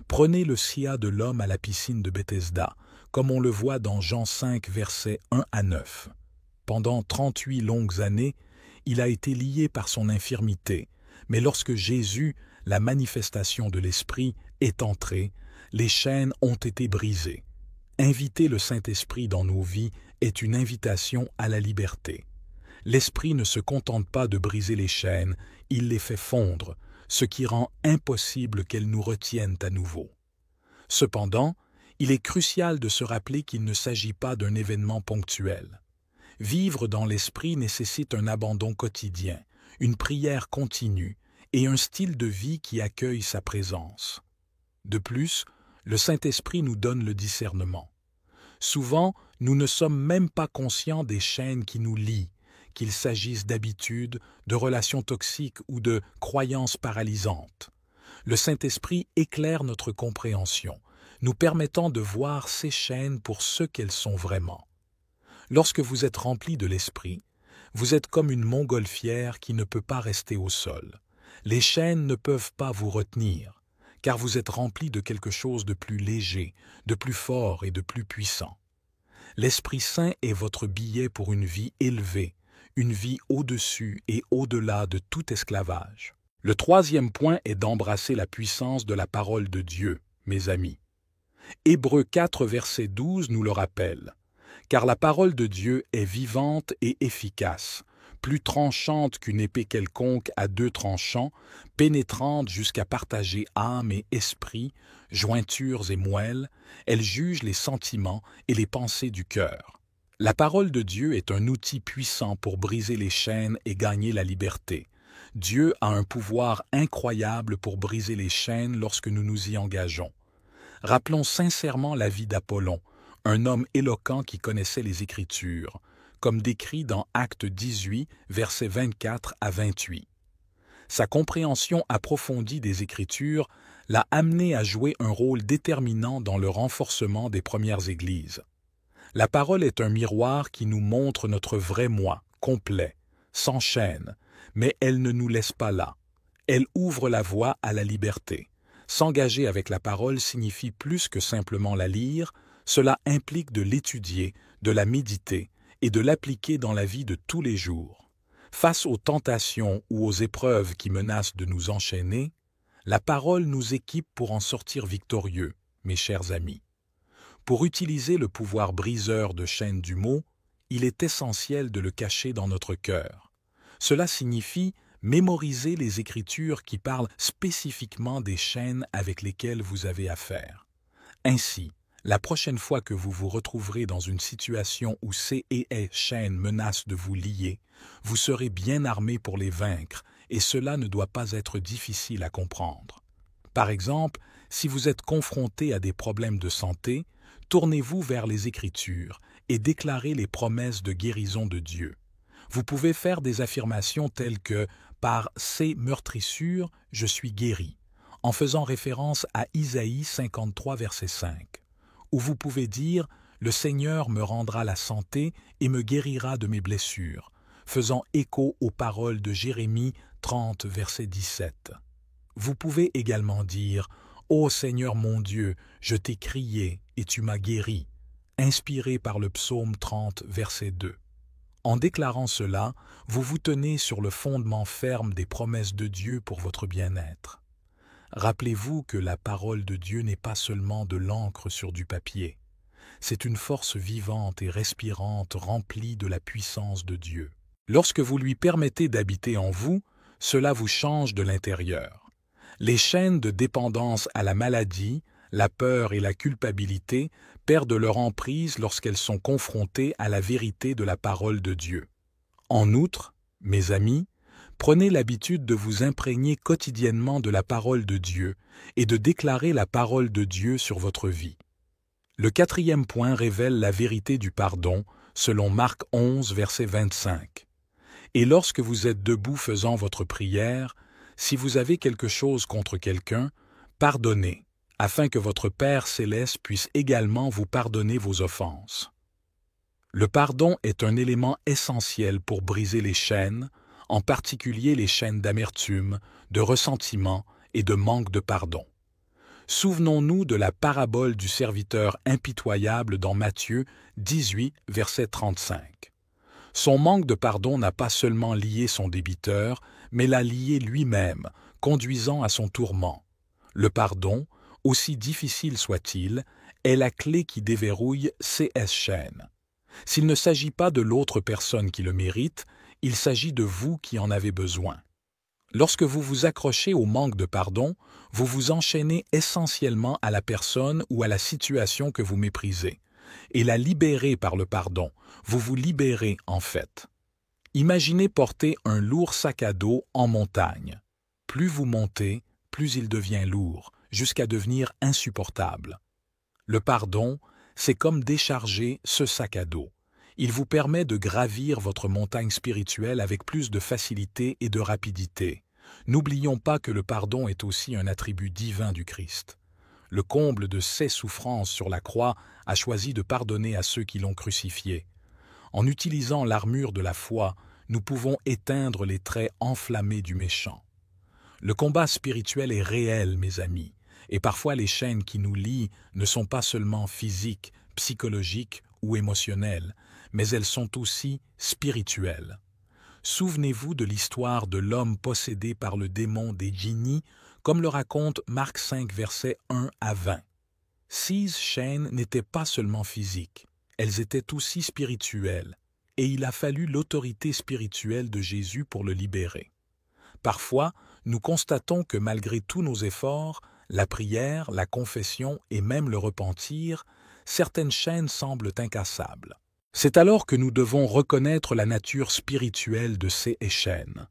Prenez le sciat de l'homme à la piscine de Bethesda, comme on le voit dans Jean 5, versets 1 à 9. Pendant 38 longues années, il a été lié par son infirmité, mais lorsque Jésus, la manifestation de l'Esprit, est entré, les chaînes ont été brisées. Inviter le Saint-Esprit dans nos vies est une invitation à la liberté. L'Esprit ne se contente pas de briser les chaînes, il les fait fondre, ce qui rend impossible qu'elles nous retiennent à nouveau. Cependant, il est crucial de se rappeler qu'il ne s'agit pas d'un événement ponctuel. Vivre dans l'Esprit nécessite un abandon quotidien, une prière continue et un style de vie qui accueille sa présence. De plus, le Saint-Esprit nous donne le discernement. Souvent, nous ne sommes même pas conscients des chaînes qui nous lient, qu'il s'agisse d'habitudes, de relations toxiques ou de croyances paralysantes. Le Saint-Esprit éclaire notre compréhension, nous permettant de voir ces chaînes pour ce qu'elles sont vraiment. Lorsque vous êtes rempli de l'Esprit, vous êtes comme une montgolfière qui ne peut pas rester au sol. Les chaînes ne peuvent pas vous retenir, car vous êtes rempli de quelque chose de plus léger, de plus fort et de plus puissant. L'Esprit Saint est votre billet pour une vie élevée, une vie au-dessus et au-delà de tout esclavage. Le troisième point est d'embrasser la puissance de la parole de Dieu, mes amis. Hébreux 4, verset 12 nous le rappelle. Car la parole de Dieu est vivante et efficace, plus tranchante qu'une épée quelconque à deux tranchants, pénétrante jusqu'à partager âme et esprit, jointures et moelles, elle juge les sentiments et les pensées du cœur. La parole de Dieu est un outil puissant pour briser les chaînes et gagner la liberté. Dieu a un pouvoir incroyable pour briser les chaînes lorsque nous nous y engageons. Rappelons sincèrement la vie d'Apollon, un homme éloquent qui connaissait les Écritures, comme décrit dans Actes 18, versets 24 à 28. Sa compréhension approfondie des Écritures l'a amené à jouer un rôle déterminant dans le renforcement des premières églises. La parole est un miroir qui nous montre notre vrai moi, complet, sans chaîne, mais elle ne nous laisse pas là. Elle ouvre la voie à la liberté. S'engager avec la parole signifie plus que simplement la lire, cela implique de l'étudier, de la méditer et de l'appliquer dans la vie de tous les jours. Face aux tentations ou aux épreuves qui menacent de nous enchaîner, la parole nous équipe pour en sortir victorieux, mes chers amis. Pour utiliser le pouvoir briseur de chaînes du mot, il est essentiel de le cacher dans notre cœur. Cela signifie mémoriser les Écritures qui parlent spécifiquement des chaînes avec lesquelles vous avez affaire. Ainsi, la prochaine fois que vous vous retrouverez dans une situation où ces chaînes menacent de vous lier, vous serez bien armé pour les vaincre, et cela ne doit pas être difficile à comprendre. Par exemple, si vous êtes confronté à des problèmes de santé, tournez-vous vers les Écritures et déclarez les promesses de guérison de Dieu. Vous pouvez faire des affirmations telles que « Par ces meurtrissures, je suis guéri », en faisant référence à Isaïe 53, verset 5. Ou vous pouvez dire « Le Seigneur me rendra la santé et me guérira de mes blessures », faisant écho aux paroles de Jérémie 30, verset 17. Vous pouvez également dire « Ô Seigneur mon Dieu, je t'ai crié et tu m'as guéri », inspiré par le psaume 30, verset 2. En déclarant cela, vous vous tenez sur le fondement ferme des promesses de Dieu pour votre bien-être. Rappelez-vous que la parole de Dieu n'est pas seulement de l'encre sur du papier. C'est une force vivante et respirante remplie de la puissance de Dieu. Lorsque vous lui permettez d'habiter en vous, cela vous change de l'intérieur. Les chaînes de dépendance à la maladie, la peur et la culpabilité perdent leur emprise lorsqu'elles sont confrontées à la vérité de la parole de Dieu. En outre, mes amis, prenez l'habitude de vous imprégner quotidiennement de la parole de Dieu et de déclarer la parole de Dieu sur votre vie. Le quatrième point révèle la vérité du pardon, selon Marc 11, verset 25. Et lorsque vous êtes debout faisant votre prière, si vous avez quelque chose contre quelqu'un, pardonnez, afin que votre Père céleste puisse également vous pardonner vos offenses. Le pardon est un élément essentiel pour briser les chaînes, en particulier les chaînes d'amertume, de ressentiment et de manque de pardon. Souvenons-nous de la parabole du serviteur impitoyable dans Matthieu 18, verset 35. Son manque de pardon n'a pas seulement lié son débiteur, mais l'a lié lui-même, conduisant à son tourment. Le pardon, aussi difficile soit-il, est la clé qui déverrouille ces chaînes. S'il ne s'agit pas de l'autre personne qui le mérite, il s'agit de vous qui en avez besoin. Lorsque vous vous accrochez au manque de pardon, vous vous enchaînez essentiellement à la personne ou à la situation que vous méprisez. Et la libérer par le pardon, vous vous libérez en fait. Imaginez porter un lourd sac à dos en montagne. Plus vous montez, plus il devient lourd, jusqu'à devenir insupportable. Le pardon, c'est comme décharger ce sac à dos. Il vous permet de gravir votre montagne spirituelle avec plus de facilité et de rapidité. N'oublions pas que le pardon est aussi un attribut divin du Christ. Le comble de ses souffrances sur la croix a choisi de pardonner à ceux qui l'ont crucifié. En utilisant l'armure de la foi, nous pouvons éteindre les traits enflammés du méchant. Le combat spirituel est réel, mes amis, et parfois les chaînes qui nous lient ne sont pas seulement physiques, psychologiques ou émotionnelles, mais elles sont aussi spirituelles. Souvenez-vous de l'histoire de l'homme possédé par le démon des djinnis, comme le raconte Marc 5, versets 1 à 20. Ces chaînes n'étaient pas seulement physiques, elles étaient aussi spirituelles, et il a fallu l'autorité spirituelle de Jésus pour le libérer. Parfois, nous constatons que malgré tous nos efforts, la prière, la confession et même le repentir, certaines chaînes semblent incassables. C'est alors que nous devons reconnaître la nature spirituelle de ces chaînes.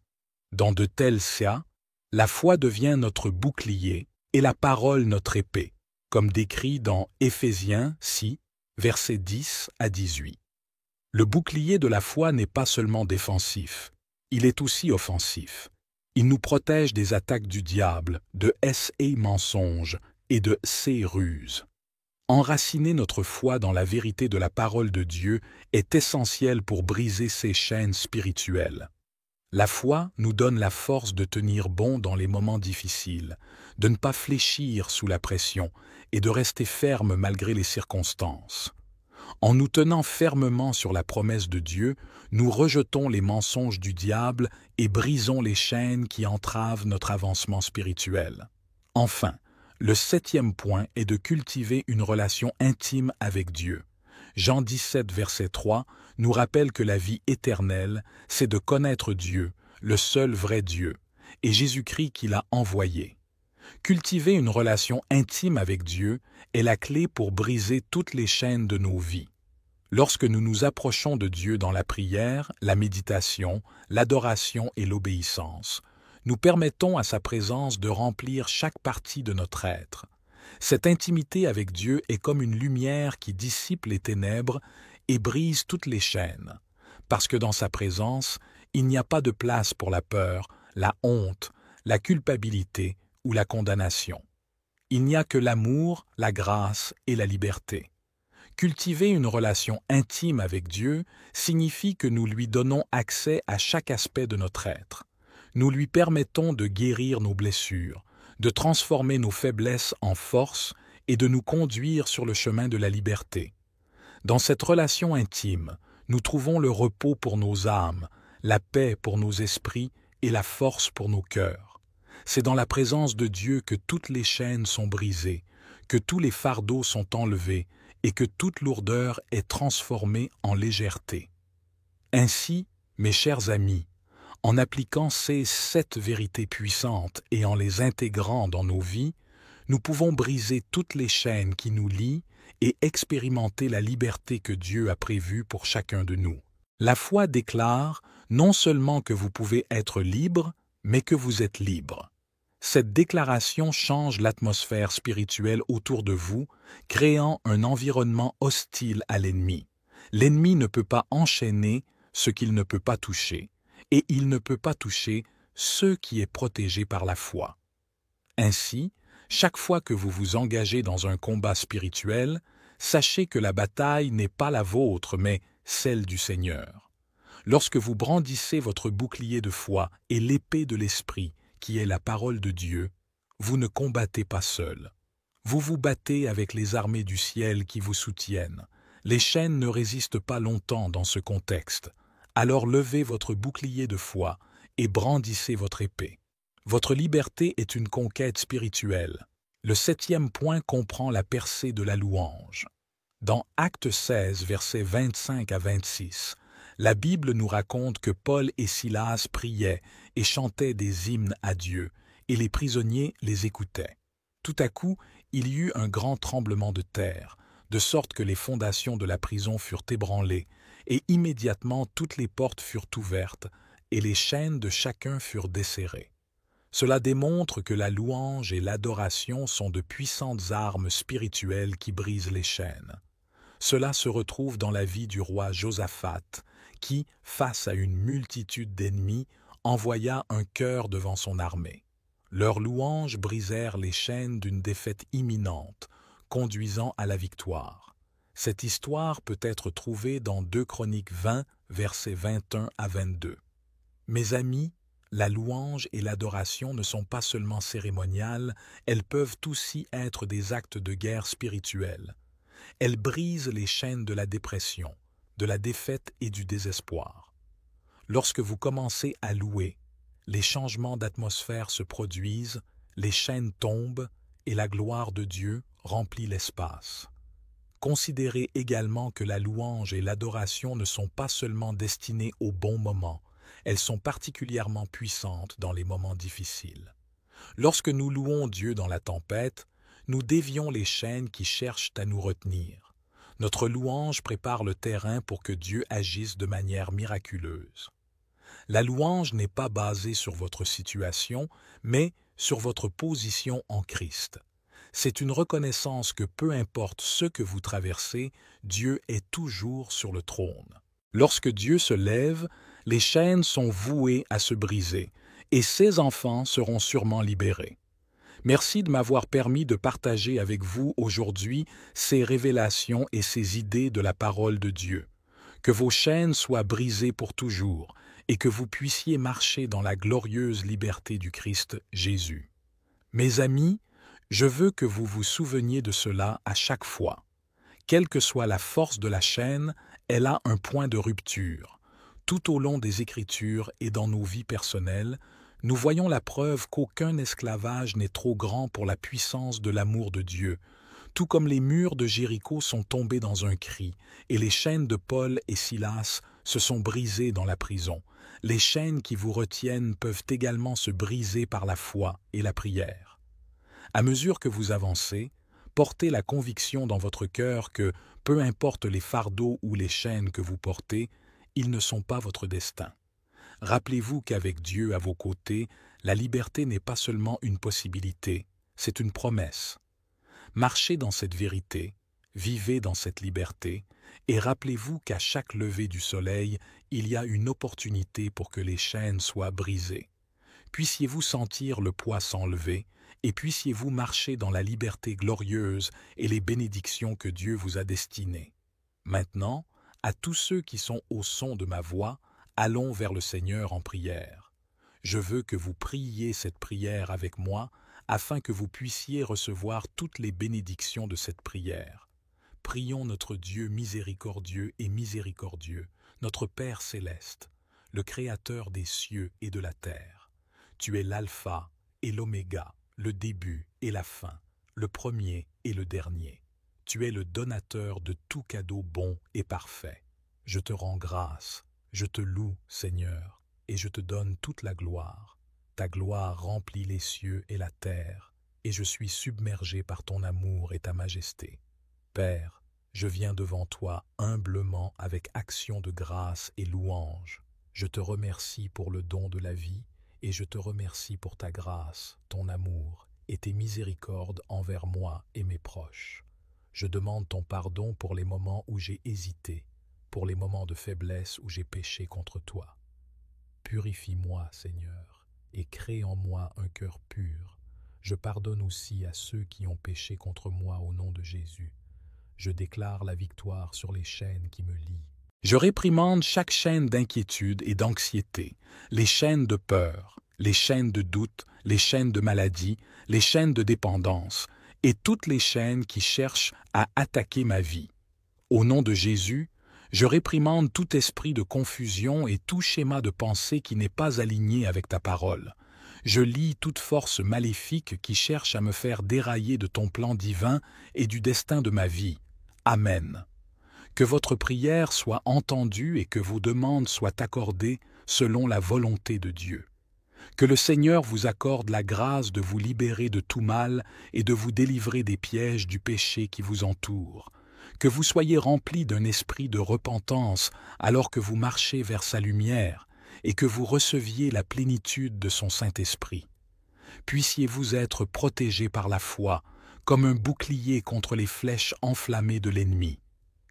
Dans de tels cas, la foi devient notre bouclier et la parole notre épée, comme décrit dans Éphésiens 6, versets 10 à 18. Le bouclier de la foi n'est pas seulement défensif, il est aussi offensif. Il nous protège des attaques du diable, de ses mensonges et de ses ruses. Enraciner notre foi dans la vérité de la parole de Dieu est essentiel pour briser ces chaînes spirituelles. La foi nous donne la force de tenir bon dans les moments difficiles, de ne pas fléchir sous la pression et de rester ferme malgré les circonstances. En nous tenant fermement sur la promesse de Dieu, nous rejetons les mensonges du diable et brisons les chaînes qui entravent notre avancement spirituel. Enfin, le 7e point est de cultiver une relation intime avec Dieu. Jean 17, verset 3, nous rappelle que la vie éternelle, c'est de connaître Dieu, le seul vrai Dieu, et Jésus-Christ qui l'a envoyé. Cultiver une relation intime avec Dieu est la clé pour briser toutes les chaînes de nos vies. Lorsque nous nous approchons de Dieu dans la prière, la méditation, l'adoration et l'obéissance, nous permettons à sa présence de remplir chaque partie de notre être. Cette intimité avec Dieu est comme une lumière qui dissipe les ténèbres et brise toutes les chaînes, parce que dans sa présence, il n'y a pas de place pour la peur, la honte, la culpabilité ou la condamnation. Il n'y a que l'amour, la grâce et la liberté. Cultiver une relation intime avec Dieu signifie que nous lui donnons accès à chaque aspect de notre être. Nous lui permettons de guérir nos blessures, de transformer nos faiblesses en force et de nous conduire sur le chemin de la liberté. Dans cette relation intime, nous trouvons le repos pour nos âmes, la paix pour nos esprits et la force pour nos cœurs. C'est dans la présence de Dieu que toutes les chaînes sont brisées, que tous les fardeaux sont enlevés et que toute lourdeur est transformée en légèreté. Ainsi, mes chers amis, en appliquant ces 7 vérités puissantes et en les intégrant dans nos vies, nous pouvons briser toutes les chaînes qui nous lient et expérimenter la liberté que Dieu a prévue pour chacun de nous. La foi déclare non seulement que vous pouvez être libre, mais que vous êtes libre. Cette déclaration change l'atmosphère spirituelle autour de vous, créant un environnement hostile à l'ennemi. L'ennemi ne peut pas enchaîner ce qu'il ne peut pas toucher, et il ne peut pas toucher ce qui est protégé par la foi. Ainsi, chaque fois que vous vous engagez dans un combat spirituel, sachez que la bataille n'est pas la vôtre, mais celle du Seigneur. Lorsque vous brandissez votre bouclier de foi et l'épée de l'Esprit, qui est la parole de Dieu, vous ne combattez pas seul. Vous vous battez avec les armées du ciel qui vous soutiennent. Les chaînes ne résistent pas longtemps dans ce contexte. Alors levez votre bouclier de foi et brandissez votre épée. Votre liberté est une conquête spirituelle. Le 7e point comprend la percée de la louange. Dans Actes 16, versets 25 à 26, la Bible nous raconte que Paul et Silas priaient et chantaient des hymnes à Dieu, et les prisonniers les écoutaient. Tout à coup, il y eut un grand tremblement de terre, de sorte que les fondations de la prison furent ébranlées, et immédiatement toutes les portes furent ouvertes, et les chaînes de chacun furent desserrées. Cela démontre que la louange et l'adoration sont de puissantes armes spirituelles qui brisent les chaînes. Cela se retrouve dans la vie du roi Josaphat, qui, face à une multitude d'ennemis, envoya un chœur devant son armée. Leurs louanges brisèrent les chaînes d'une défaite imminente, conduisant à la victoire. Cette histoire peut être trouvée dans 2 Chroniques 20, versets 21 à 22. Mes amis, la louange et l'adoration ne sont pas seulement cérémoniales, elles peuvent aussi être des actes de guerre spirituelle. Elle brise les chaînes de la dépression, de la défaite et du désespoir. Lorsque vous commencez à louer, les changements d'atmosphère se produisent, les chaînes tombent et la gloire de Dieu remplit l'espace. Considérez également que la louange et l'adoration ne sont pas seulement destinées au bon moment, elles sont particulièrement puissantes dans les moments difficiles. Lorsque nous louons Dieu dans la tempête, nous dévions les chaînes qui cherchent à nous retenir. Notre louange prépare le terrain pour que Dieu agisse de manière miraculeuse. La louange n'est pas basée sur votre situation, mais sur votre position en Christ. C'est une reconnaissance que peu importe ce que vous traversez, Dieu est toujours sur le trône. Lorsque Dieu se lève, les chaînes sont vouées à se briser, et ses enfants seront sûrement libérés. Merci de m'avoir permis de partager avec vous aujourd'hui ces révélations et ces idées de la parole de Dieu. Que vos chaînes soient brisées pour toujours et que vous puissiez marcher dans la glorieuse liberté du Christ Jésus. Mes amis, je veux que vous vous souveniez de cela à chaque fois. Quelle que soit la force de la chaîne, elle a un point de rupture. Tout au long des Écritures et dans nos vies personnelles, nous voyons la preuve qu'aucun esclavage n'est trop grand pour la puissance de l'amour de Dieu, tout comme les murs de Jéricho sont tombés dans un cri, et les chaînes de Paul et Silas se sont brisées dans la prison. Les chaînes qui vous retiennent peuvent également se briser par la foi et la prière. À mesure que vous avancez, portez la conviction dans votre cœur que, peu importe les fardeaux ou les chaînes que vous portez, ils ne sont pas votre destin. Rappelez-vous qu'avec Dieu à vos côtés, la liberté n'est pas seulement une possibilité, c'est une promesse. Marchez dans cette vérité, vivez dans cette liberté, et rappelez-vous qu'à chaque lever du soleil, il y a une opportunité pour que les chaînes soient brisées. Puissiez-vous sentir le poids s'enlever, et puissiez-vous marcher dans la liberté glorieuse et les bénédictions que Dieu vous a destinées. Maintenant, à tous ceux qui sont au son de ma voix, allons vers le Seigneur en prière. Je veux que vous priiez cette prière avec moi, afin que vous puissiez recevoir toutes les bénédictions de cette prière. Prions notre Dieu miséricordieux et miséricordieux, notre Père céleste, le Créateur des cieux et de la terre. Tu es l'alpha et l'oméga, le début et la fin, le premier et le dernier. Tu es le donateur de tout cadeau bon et parfait. Je te rends grâce, je te loue, Seigneur, et je te donne toute la gloire. Ta gloire remplit les cieux et la terre, et je suis submergé par ton amour et ta majesté. Père, je viens devant toi humblement avec action de grâce et louange. Je te remercie pour le don de la vie, et je te remercie pour ta grâce, ton amour et tes miséricordes envers moi et mes proches. Je demande ton pardon pour les moments où j'ai hésité, pour les moments de faiblesse où j'ai péché contre toi. Purifie-moi, Seigneur, et crée en moi un cœur pur. Je pardonne aussi à ceux qui ont péché contre moi au nom de Jésus. Je déclare la victoire sur les chaînes qui me lient. Je réprimande chaque chaîne d'inquiétude et d'anxiété, les chaînes de peur, les chaînes de doute, les chaînes de maladie, les chaînes de dépendance, et toutes les chaînes qui cherchent à attaquer ma vie. Au nom de Jésus, je réprimande tout esprit de confusion et tout schéma de pensée qui n'est pas aligné avec ta parole. Je lie toute force maléfique qui cherche à me faire dérailler de ton plan divin et du destin de ma vie. Amen. Que votre prière soit entendue et que vos demandes soient accordées selon la volonté de Dieu. Que le Seigneur vous accorde la grâce de vous libérer de tout mal et de vous délivrer des pièges du péché qui vous entoure. Que vous soyez remplis d'un esprit de repentance alors que vous marchez vers sa lumière et que vous receviez la plénitude de son Saint-Esprit. Puissiez-vous être protégés par la foi, comme un bouclier contre les flèches enflammées de l'ennemi.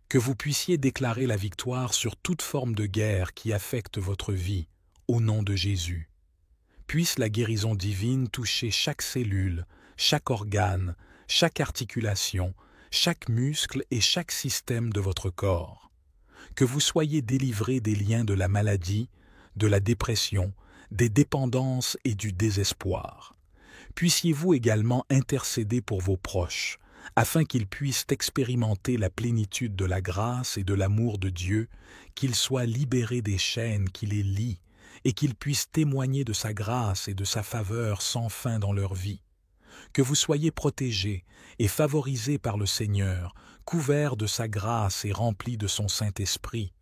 Que vous puissiez déclarer la victoire sur toute forme de guerre qui affecte votre vie, au nom de Jésus. Puisse la guérison divine toucher chaque cellule, chaque organe, chaque articulation, chaque muscle et chaque système de votre corps. Que vous soyez délivrés des liens de la maladie, de la dépression, des dépendances et du désespoir. Puissiez-vous également intercéder pour vos proches, afin qu'ils puissent expérimenter la plénitude de la grâce et de l'amour de Dieu, qu'ils soient libérés des chaînes qui les lient, et qu'ils puissent témoigner de sa grâce et de sa faveur sans fin dans leur vie. Que vous soyez protégés et favorisés par le Seigneur, couverts de sa grâce et remplis de son Saint-Esprit.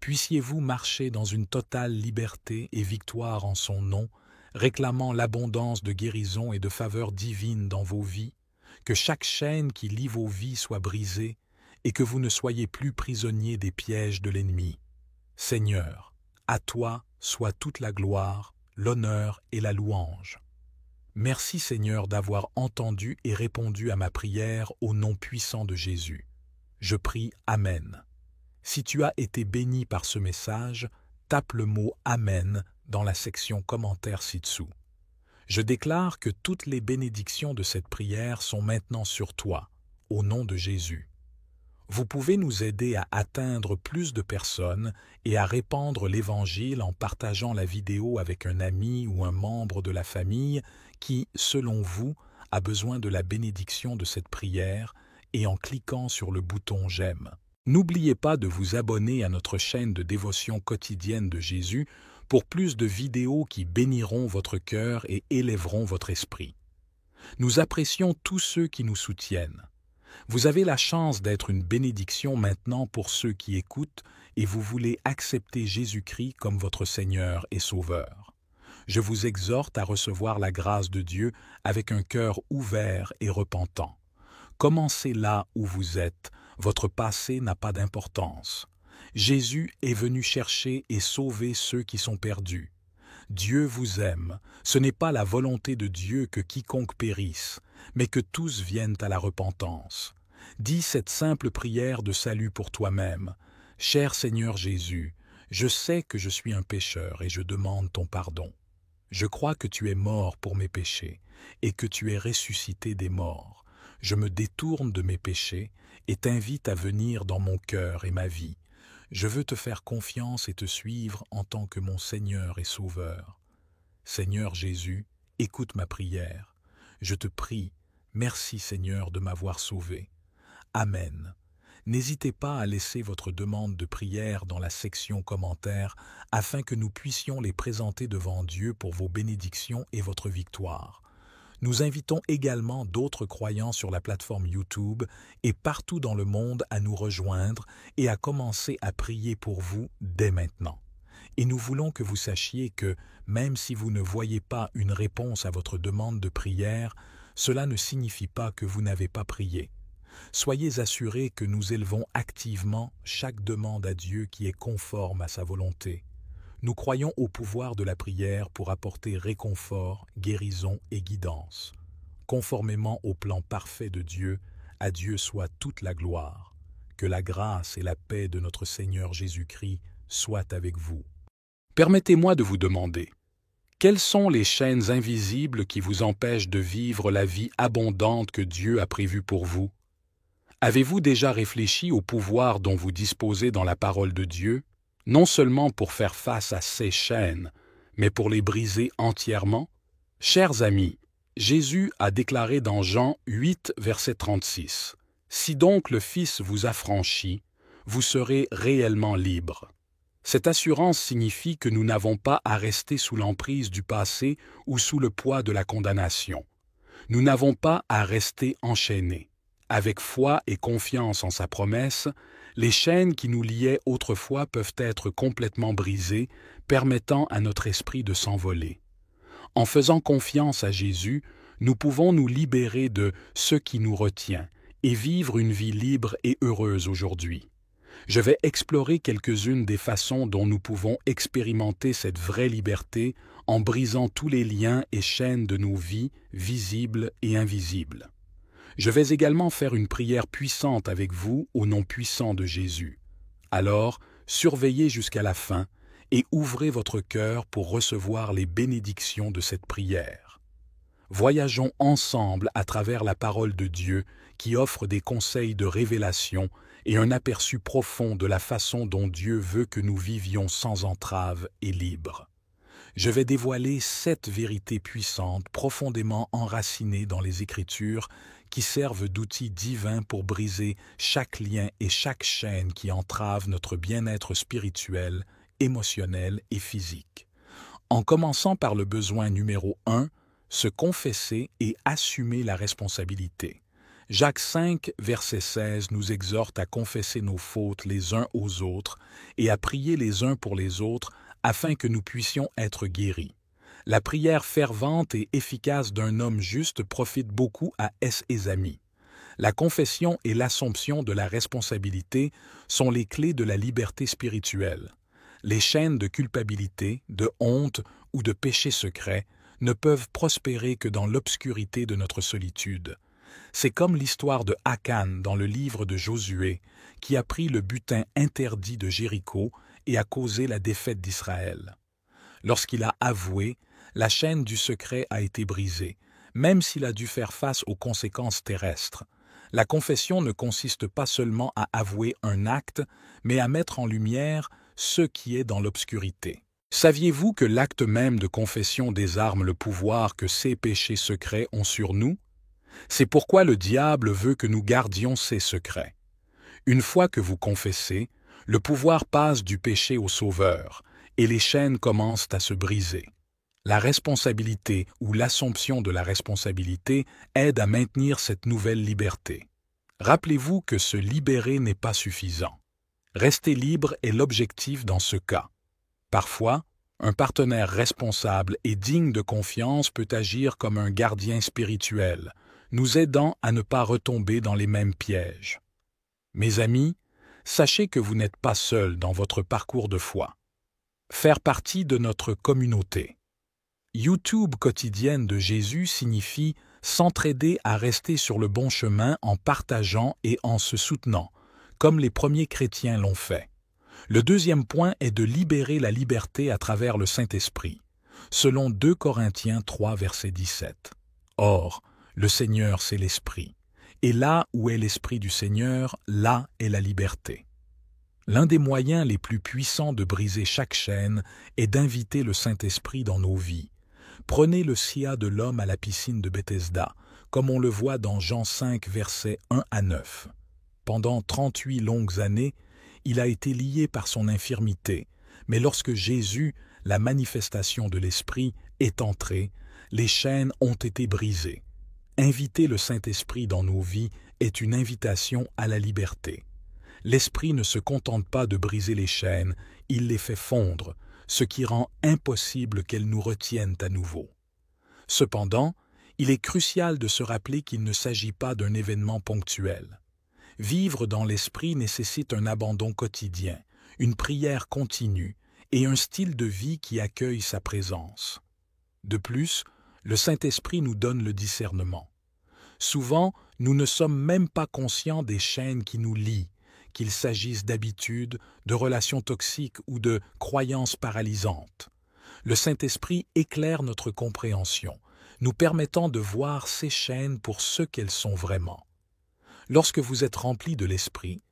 Puissiez-vous marcher dans une totale liberté et victoire en son nom, réclamant l'abondance de guérison et de faveur divine dans vos vies, que chaque chaîne qui lie vos vies soit brisée et que vous ne soyez plus prisonniers des pièges de l'ennemi. Seigneur, à toi soit toute la gloire, l'honneur et la louange. Merci Seigneur d'avoir entendu et répondu à ma prière au nom puissant de Jésus. Je prie Amen. Si tu as été béni par ce message, tape le mot Amen dans la section commentaires ci-dessous. Je déclare que toutes les bénédictions de cette prière sont maintenant sur toi, au nom de Jésus. Vous pouvez nous aider à atteindre plus de personnes et à répandre l'Évangile en partageant la vidéo avec un ami ou un membre de la famille qui, selon vous, a besoin de la bénédiction de cette prière et en cliquant sur le bouton « J'aime ». N'oubliez pas de vous abonner à notre chaîne de dévotion quotidienne de Jésus pour plus de vidéos qui béniront votre cœur et élèveront votre esprit. Nous apprécions tous ceux qui nous soutiennent. Vous avez la chance d'être une bénédiction maintenant pour ceux qui écoutent et vous voulez accepter Jésus-Christ comme votre Seigneur et Sauveur. Je vous exhorte à recevoir la grâce de Dieu avec un cœur ouvert et repentant. Commencez là où vous êtes, votre passé n'a pas d'importance. Jésus est venu chercher et sauver ceux qui sont perdus. Dieu vous aime, ce n'est pas la volonté de Dieu que quiconque périsse, mais que tous viennent à la repentance. Dis cette simple prière de salut pour toi-même. Cher Seigneur Jésus, je sais que je suis un pécheur et je demande ton pardon. Je crois que tu es mort pour mes péchés et que tu es ressuscité des morts. Je me détourne de mes péchés et t'invite à venir dans mon cœur et ma vie. Je veux te faire confiance et te suivre en tant que mon Seigneur et Sauveur. Seigneur Jésus, écoute ma prière. Je te prie, merci Seigneur de m'avoir sauvé. Amen. N'hésitez pas à laisser votre demande de prière dans la section commentaires afin que nous puissions les présenter devant Dieu pour vos bénédictions et votre victoire. Nous invitons également d'autres croyants sur la plateforme YouTube et partout dans le monde à nous rejoindre et à commencer à prier pour vous dès maintenant. Et nous voulons que vous sachiez que, même si vous ne voyez pas une réponse à votre demande de prière, cela ne signifie pas que vous n'avez pas prié. Soyez assurés que nous élevons activement chaque demande à Dieu qui est conforme à sa volonté. Nous croyons au pouvoir de la prière pour apporter réconfort, guérison et guidance. Conformément au plan parfait de Dieu, à Dieu soit toute la gloire. Que la grâce et la paix de notre Seigneur Jésus-Christ soient avec vous. Permettez-moi de vous demander, quelles sont les chaînes invisibles qui vous empêchent de vivre la vie abondante que Dieu a prévue pour vous? Avez-vous déjà réfléchi au pouvoir dont vous disposez dans la parole de Dieu, non seulement pour faire face à ces chaînes, mais pour les briser entièrement? Chers amis, Jésus a déclaré dans Jean 8, verset 36, « Si donc le Fils vous affranchit, vous serez réellement libres. » Cette assurance signifie que nous n'avons pas à rester sous l'emprise du passé ou sous le poids de la condamnation. Nous n'avons pas à rester enchaînés. Avec foi et confiance en sa promesse, les chaînes qui nous liaient autrefois peuvent être complètement brisées, permettant à notre esprit de s'envoler. En faisant confiance à Jésus, nous pouvons nous libérer de ce qui nous retient et vivre une vie libre et heureuse aujourd'hui. Je vais explorer quelques-unes des façons dont nous pouvons expérimenter cette vraie liberté en brisant tous les liens et chaînes de nos vies, visibles et invisibles. Je vais également faire une prière puissante avec vous au nom puissant de Jésus. Alors, surveillez jusqu'à la fin et ouvrez votre cœur pour recevoir les bénédictions de cette prière. Voyageons ensemble à travers la parole de Dieu qui offre des conseils de révélation et un aperçu profond de la façon dont Dieu veut que nous vivions sans entrave et libres. Je vais dévoiler 7 vérités puissantes profondément enracinées dans les Écritures qui servent d'outils divins pour briser chaque lien et chaque chaîne qui entrave notre bien-être spirituel, émotionnel et physique. En commençant par le besoin numéro 1, se confesser et assumer la responsabilité. Jacques 5, verset 16 nous exhorte à confesser nos fautes les uns aux autres et à prier les uns pour les autres afin que nous puissions être guéris. La prière fervente et efficace d'un homme juste profite beaucoup à ses amis. La confession et l'assomption de la responsabilité sont les clés de la liberté spirituelle. Les chaînes de culpabilité, de honte ou de péché secret ne peuvent prospérer que dans l'obscurité de notre solitude. C'est comme l'histoire de Akan dans le livre de Josué, qui a pris le butin interdit de Jéricho et a causé la défaite d'Israël. Lorsqu'il a avoué, la chaîne du secret a été brisée, même s'il a dû faire face aux conséquences terrestres. La confession ne consiste pas seulement à avouer un acte, mais à mettre en lumière ce qui est dans l'obscurité. Saviez-vous que l'acte même de confession désarme le pouvoir que ces péchés secrets ont sur nous? C'est pourquoi le diable veut que nous gardions ces secrets. Une fois que vous confessez, le pouvoir passe du péché au Sauveur, et les chaînes commencent à se briser. La responsabilité ou l'assomption de la responsabilité aide à maintenir cette nouvelle liberté. Rappelez-vous que se libérer n'est pas suffisant. Rester libre est l'objectif dans ce cas. Parfois, un partenaire responsable et digne de confiance peut agir comme un gardien spirituel, nous aidant à ne pas retomber dans les mêmes pièges. Mes amis, sachez que vous n'êtes pas seuls dans votre parcours de foi. Faire partie de notre communauté. YouTube quotidienne de Jésus signifie s'entraider à rester sur le bon chemin en partageant et en se soutenant, comme les premiers chrétiens l'ont fait. Le deuxième point est de libérer la liberté à travers le Saint-Esprit, selon 2 Corinthiens 3, verset 17. Or, le Seigneur, c'est l'Esprit, et là où est l'Esprit du Seigneur, là est la liberté. L'un des moyens les plus puissants de briser chaque chaîne est d'inviter le Saint-Esprit dans nos vies. Prenez le sciat de l'homme à la piscine de Bethesda, comme on le voit dans Jean 5, versets 1 à 9. Pendant 38 longues années, il a été lié par son infirmité, mais lorsque Jésus, la manifestation de l'Esprit, est entré, les chaînes ont été brisées. Inviter le Saint-Esprit dans nos vies est une invitation à la liberté. L'Esprit ne se contente pas de briser les chaînes, il les fait fondre, ce qui rend impossible qu'elles nous retiennent à nouveau. Cependant, il est crucial de se rappeler qu'il ne s'agit pas d'un événement ponctuel. Vivre dans l'Esprit nécessite un abandon quotidien, une prière continue et un style de vie qui accueille sa présence. De plus, le Saint-Esprit nous donne le discernement. Souvent, nous ne sommes même pas conscients des chaînes qui nous lient, qu'il s'agisse d'habitudes, de relations toxiques ou de croyances paralysantes. Le Saint-Esprit éclaire notre compréhension, nous permettant de voir ces chaînes pour ce qu'elles sont vraiment. Lorsque vous êtes rempli de l'Esprit,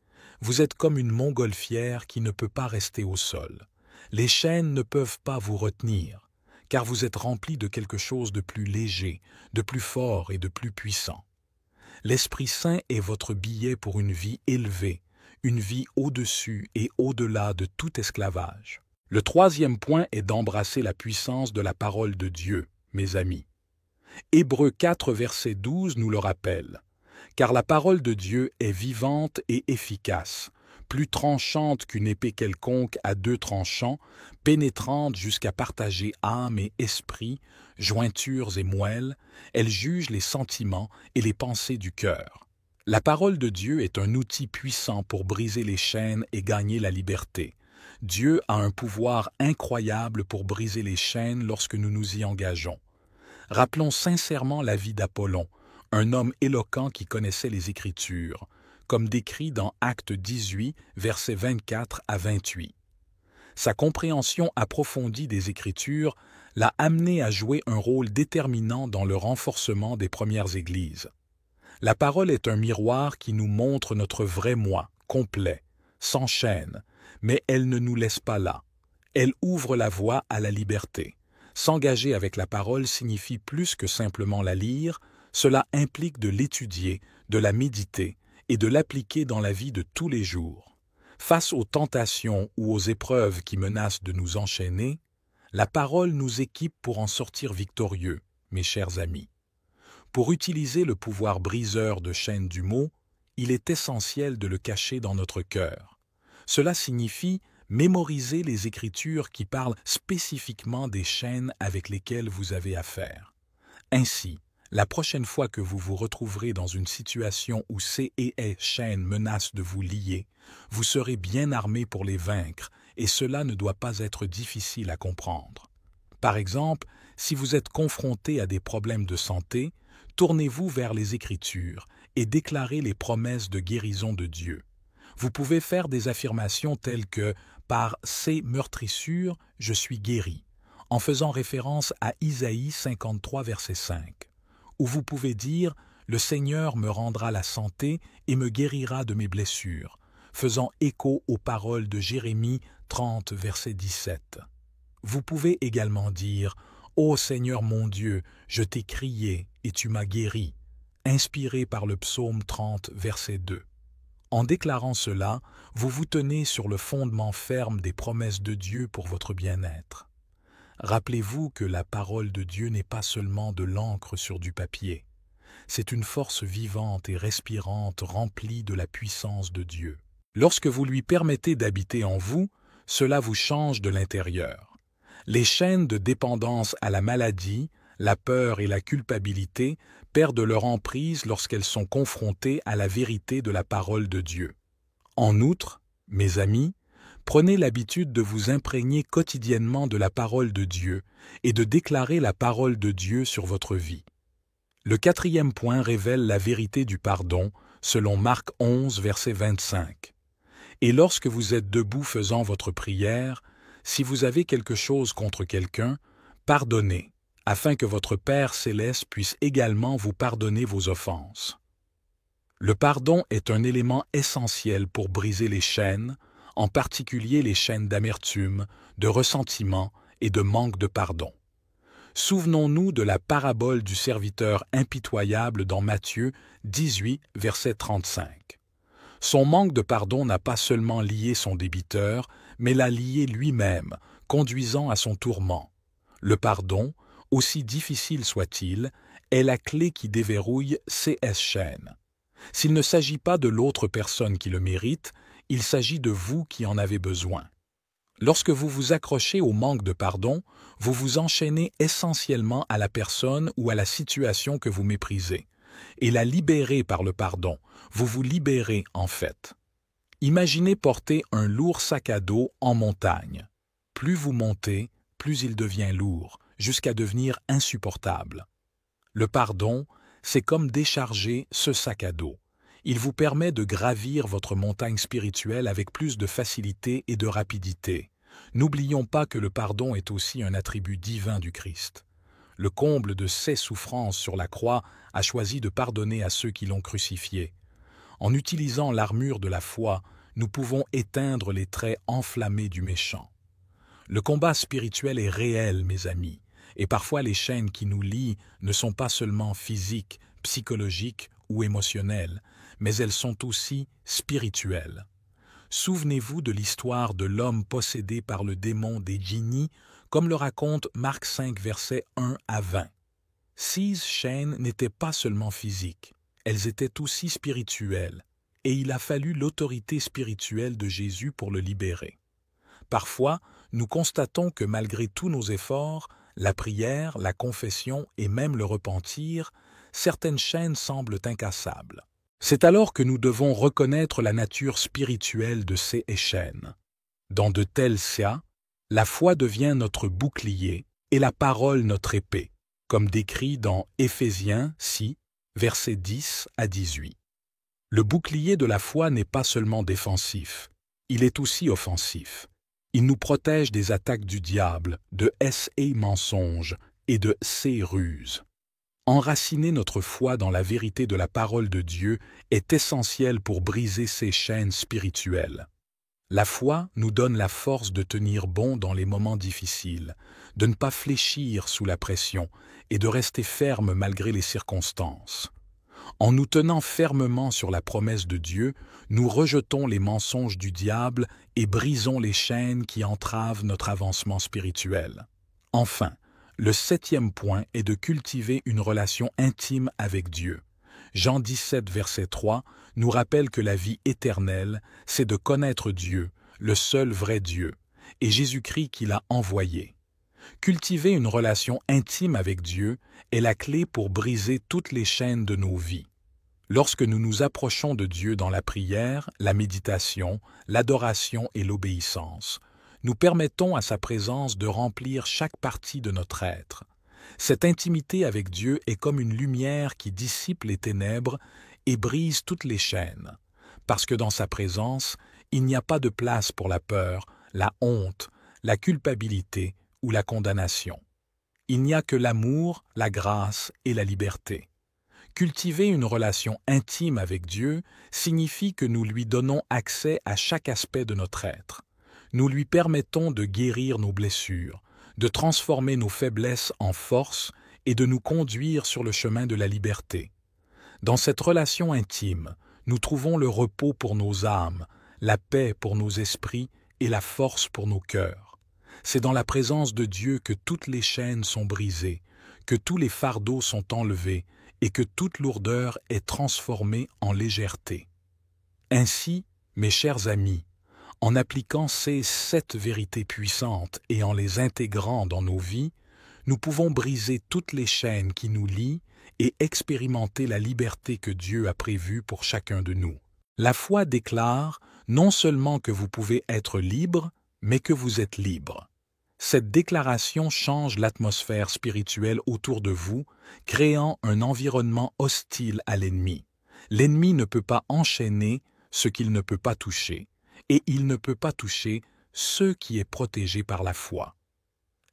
vous êtes comme une montgolfière qui ne peut pas rester au sol. Les chaînes ne peuvent pas vous retenir, car vous êtes rempli de quelque chose de plus léger, de plus fort et de plus puissant. L'Esprit Saint est votre billet pour une vie élevée, une vie au-dessus et au-delà de tout esclavage. Le troisième point est d'embrasser la puissance de la parole de Dieu, mes amis. Hébreux 4, verset 12 nous le rappelle. Car la parole de Dieu est vivante et efficace, plus tranchante qu'une épée quelconque à 2 tranchants, pénétrante jusqu'à partager âme et esprit, jointures et moelles, elle juge les sentiments et les pensées du cœur. La parole de Dieu est un outil puissant pour briser les chaînes et gagner la liberté. Dieu a un pouvoir incroyable pour briser les chaînes lorsque nous nous y engageons. Rappelons sincèrement la vie d'Apollon, un homme éloquent qui connaissait les Écritures, comme décrit dans Actes 18, versets 24 à 28. Sa compréhension approfondie des Écritures l'a amené à jouer un rôle déterminant dans le renforcement des premières églises. La parole est un miroir qui nous montre notre vrai moi, complet, sans chaîne, mais elle ne nous laisse pas là. Elle ouvre la voie à la liberté. S'engager avec la parole signifie plus que simplement la lire, Cela implique de l'étudier, de la méditer et de l'appliquer dans la vie de tous les jours. Face aux tentations ou aux épreuves qui menacent de nous enchaîner, la parole nous équipe pour en sortir victorieux, mes chers amis. Pour utiliser le pouvoir briseur de chaînes du mot, il est essentiel de le cacher dans notre cœur. Cela signifie mémoriser les Écritures qui parlent spécifiquement des chaînes avec lesquelles vous avez affaire. Ainsi, la prochaine fois que vous vous retrouverez dans une situation où ces chaînes menacent de vous lier, vous serez bien armé pour les vaincre et cela ne doit pas être difficile à comprendre. Par exemple, si vous êtes confronté à des problèmes de santé, tournez-vous vers les Écritures et déclarez les promesses de guérison de Dieu. Vous pouvez faire des affirmations telles que « Par ces meurtrissures, je suis guéri », en faisant référence à Isaïe 53, verset 5. Ou vous pouvez dire « Le Seigneur me rendra la santé et me guérira de mes blessures », faisant écho aux paroles de Jérémie 30, verset 17. Vous pouvez également dire « Ô Seigneur mon Dieu, je t'ai crié et tu m'as guéri », inspiré par le psaume 30, verset 2. En déclarant cela, vous vous tenez sur le fondement ferme des promesses de Dieu pour votre bien-être. Rappelez-vous que la parole de Dieu n'est pas seulement de l'encre sur du papier. C'est une force vivante et respirante remplie de la puissance de Dieu. Lorsque vous lui permettez d'habiter en vous, cela vous change de l'intérieur. Les chaînes de dépendance à la maladie, la peur et la culpabilité perdent leur emprise lorsqu'elles sont confrontées à la vérité de la parole de Dieu. En outre, mes amis, prenez l'habitude de vous imprégner quotidiennement de la parole de Dieu et de déclarer la parole de Dieu sur votre vie. Le 4e point révèle la vérité du pardon, selon Marc 11, verset 25. Et lorsque vous êtes debout faisant votre prière, si vous avez quelque chose contre quelqu'un, pardonnez, afin que votre Père céleste puisse également vous pardonner vos offenses. Le pardon est un élément essentiel pour briser les chaînes, en particulier les chaînes d'amertume, de ressentiment et de manque de pardon. Souvenons-nous de la parabole du serviteur impitoyable dans Matthieu 18, verset 35. Son manque de pardon n'a pas seulement lié son débiteur, mais l'a lié lui-même, conduisant à son tourment. Le pardon, aussi difficile soit-il, est la clé qui déverrouille ces chaînes. S'il ne s'agit pas de l'autre personne qui le mérite, il s'agit de vous qui en avez besoin. Lorsque vous vous accrochez au manque de pardon, vous vous enchaînez essentiellement à la personne ou à la situation que vous méprisez. Et la libérer par le pardon, vous vous libérez en fait. Imaginez porter un lourd sac à dos en montagne. Plus vous montez, plus il devient lourd, jusqu'à devenir insupportable. Le pardon, c'est comme décharger ce sac à dos. Il vous permet de gravir votre montagne spirituelle avec plus de facilité et de rapidité. N'oublions pas que le pardon est aussi un attribut divin du Christ. Le comble de ses souffrances sur la croix a choisi de pardonner à ceux qui l'ont crucifié. En utilisant l'armure de la foi, nous pouvons éteindre les traits enflammés du méchant. Le combat spirituel est réel, mes amis, et parfois les chaînes qui nous lient ne sont pas seulement physiques, psychologiques ou émotionnelles, mais elles sont aussi spirituelles. Souvenez-vous de l'histoire de l'homme possédé par le démon des djinnis, comme le raconte Marc 5, versets 1 à 20. Ces chaînes n'étaient pas seulement physiques, elles étaient aussi spirituelles, et il a fallu l'autorité spirituelle de Jésus pour le libérer. Parfois, nous constatons que malgré tous nos efforts, la prière, la confession et même le repentir, certaines chaînes semblent incassables. C'est alors que nous devons reconnaître la nature spirituelle de ces chaînes. Dans de tels cas, la foi devient notre bouclier et la parole notre épée, comme décrit dans Éphésiens 6, versets 10 à 18. Le bouclier de la foi n'est pas seulement défensif, il est aussi offensif. Il nous protège des attaques du diable, de ses mensonges et de ses ruses. Enraciner notre foi dans la vérité de la parole de Dieu est essentiel pour briser ces chaînes spirituelles. La foi nous donne la force de tenir bon dans les moments difficiles, de ne pas fléchir sous la pression et de rester ferme malgré les circonstances. En nous tenant fermement sur la promesse de Dieu, nous rejetons les mensonges du diable et brisons les chaînes qui entravent notre avancement spirituel. Enfin, le 7e point est de cultiver une relation intime avec Dieu. Jean 17, verset 3, nous rappelle que la vie éternelle, c'est de connaître Dieu, le seul vrai Dieu, et Jésus-Christ qui l'a envoyé. Cultiver une relation intime avec Dieu est la clé pour briser toutes les chaînes de nos vies. Lorsque nous nous approchons de Dieu dans la prière, la méditation, l'adoration et l'obéissance, nous permettons à sa présence de remplir chaque partie de notre être. Cette intimité avec Dieu est comme une lumière qui dissipe les ténèbres et brise toutes les chaînes, parce que dans sa présence, il n'y a pas de place pour la peur, la honte, la culpabilité ou la condamnation. Il n'y a que l'amour, la grâce et la liberté. Cultiver une relation intime avec Dieu signifie que nous lui donnons accès à chaque aspect de notre être. Nous lui permettons de guérir nos blessures, de transformer nos faiblesses en force et de nous conduire sur le chemin de la liberté. Dans cette relation intime, nous trouvons le repos pour nos âmes, la paix pour nos esprits et la force pour nos cœurs. C'est dans la présence de Dieu que toutes les chaînes sont brisées, que tous les fardeaux sont enlevés et que toute lourdeur est transformée en légèreté. Ainsi, mes chers amis, en appliquant ces 7 vérités puissantes et en les intégrant dans nos vies, nous pouvons briser toutes les chaînes qui nous lient et expérimenter la liberté que Dieu a prévue pour chacun de nous. La foi déclare non seulement que vous pouvez être libre, mais que vous êtes libre. Cette déclaration change l'atmosphère spirituelle autour de vous, créant un environnement hostile à l'ennemi. L'ennemi ne peut pas enchaîner ce qu'il ne peut pas toucher, et il ne peut pas toucher ce qui est protégé par la foi.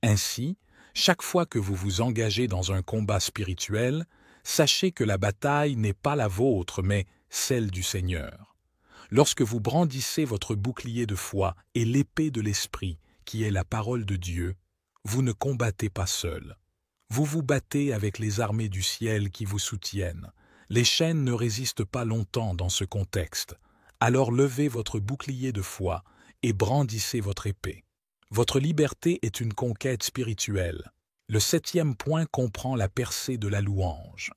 Ainsi, chaque fois que vous vous engagez dans un combat spirituel, sachez que la bataille n'est pas la vôtre, mais celle du Seigneur. Lorsque vous brandissez votre bouclier de foi et l'épée de l'Esprit, qui est la parole de Dieu, vous ne combattez pas seul. Vous vous battez avec les armées du ciel qui vous soutiennent. Les chaînes ne résistent pas longtemps dans ce contexte. Alors levez votre bouclier de foi et brandissez votre épée. Votre liberté est une conquête spirituelle. Le 7e point comprend la percée de la louange.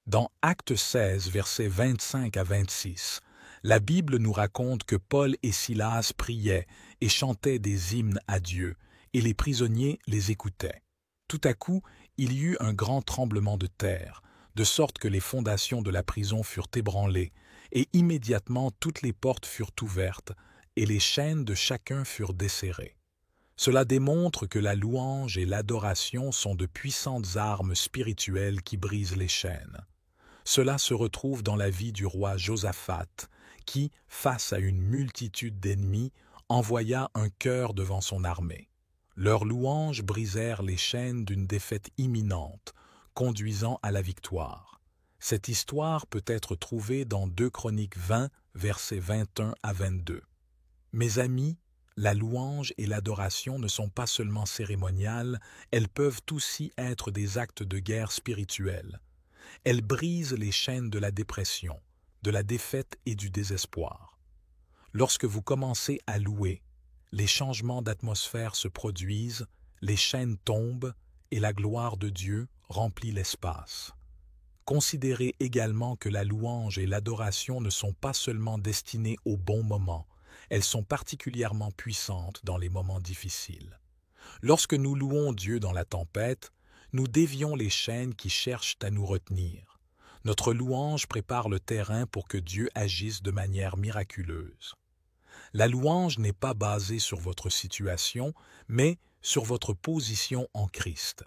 Dans Actes 16, versets 25 à 26, la Bible nous raconte que Paul et Silas priaient et chantaient des hymnes à Dieu, et les prisonniers les écoutaient. Tout à coup, il y eut un grand tremblement de terre, de sorte que les fondations de la prison furent ébranlées, et immédiatement toutes les portes furent ouvertes, et les chaînes de chacun furent desserrées. Cela démontre que la louange et l'adoration sont de puissantes armes spirituelles qui brisent les chaînes. Cela se retrouve dans la vie du roi Josaphat, qui, face à une multitude d'ennemis, envoya un chœur devant son armée. Leurs louanges brisèrent les chaînes d'une défaite imminente, conduisant à la victoire. Cette histoire peut être trouvée dans 2 Chroniques 20, versets 21 à 22. Mes amis, la louange et l'adoration ne sont pas seulement cérémoniales, elles peuvent aussi être des actes de guerre spirituelle. Elles brisent les chaînes de la dépression, de la défaite et du désespoir. Lorsque vous commencez à louer, les changements d'atmosphère se produisent, les chaînes tombent et la gloire de Dieu remplit l'espace. Considérez également que la louange et l'adoration ne sont pas seulement destinées au bon moment, elles sont particulièrement puissantes dans les moments difficiles. Lorsque nous louons Dieu dans la tempête, nous dévions les chaînes qui cherchent à nous retenir. Notre louange prépare le terrain pour que Dieu agisse de manière miraculeuse. La louange n'est pas basée sur votre situation, mais sur votre position en Christ.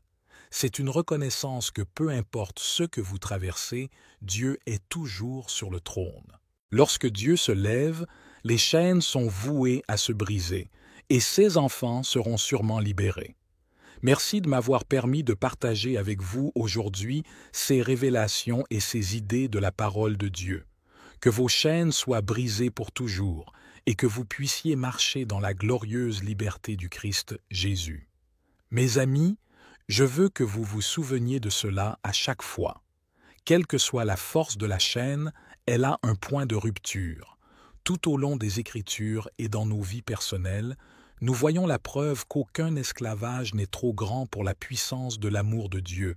C'est une reconnaissance que peu importe ce que vous traversez, Dieu est toujours sur le trône. Lorsque Dieu se lève, les chaînes sont vouées à se briser, et ses enfants seront sûrement libérés. Merci de m'avoir permis de partager avec vous aujourd'hui ces révélations et ces idées de la parole de Dieu. Que vos chaînes soient brisées pour toujours, et que vous puissiez marcher dans la glorieuse liberté du Christ Jésus. Mes amis, je veux que vous vous souveniez de cela à chaque fois. Quelle que soit la force de la chaîne, elle a un point de rupture. Tout au long des Écritures et dans nos vies personnelles, nous voyons la preuve qu'aucun esclavage n'est trop grand pour la puissance de l'amour de Dieu,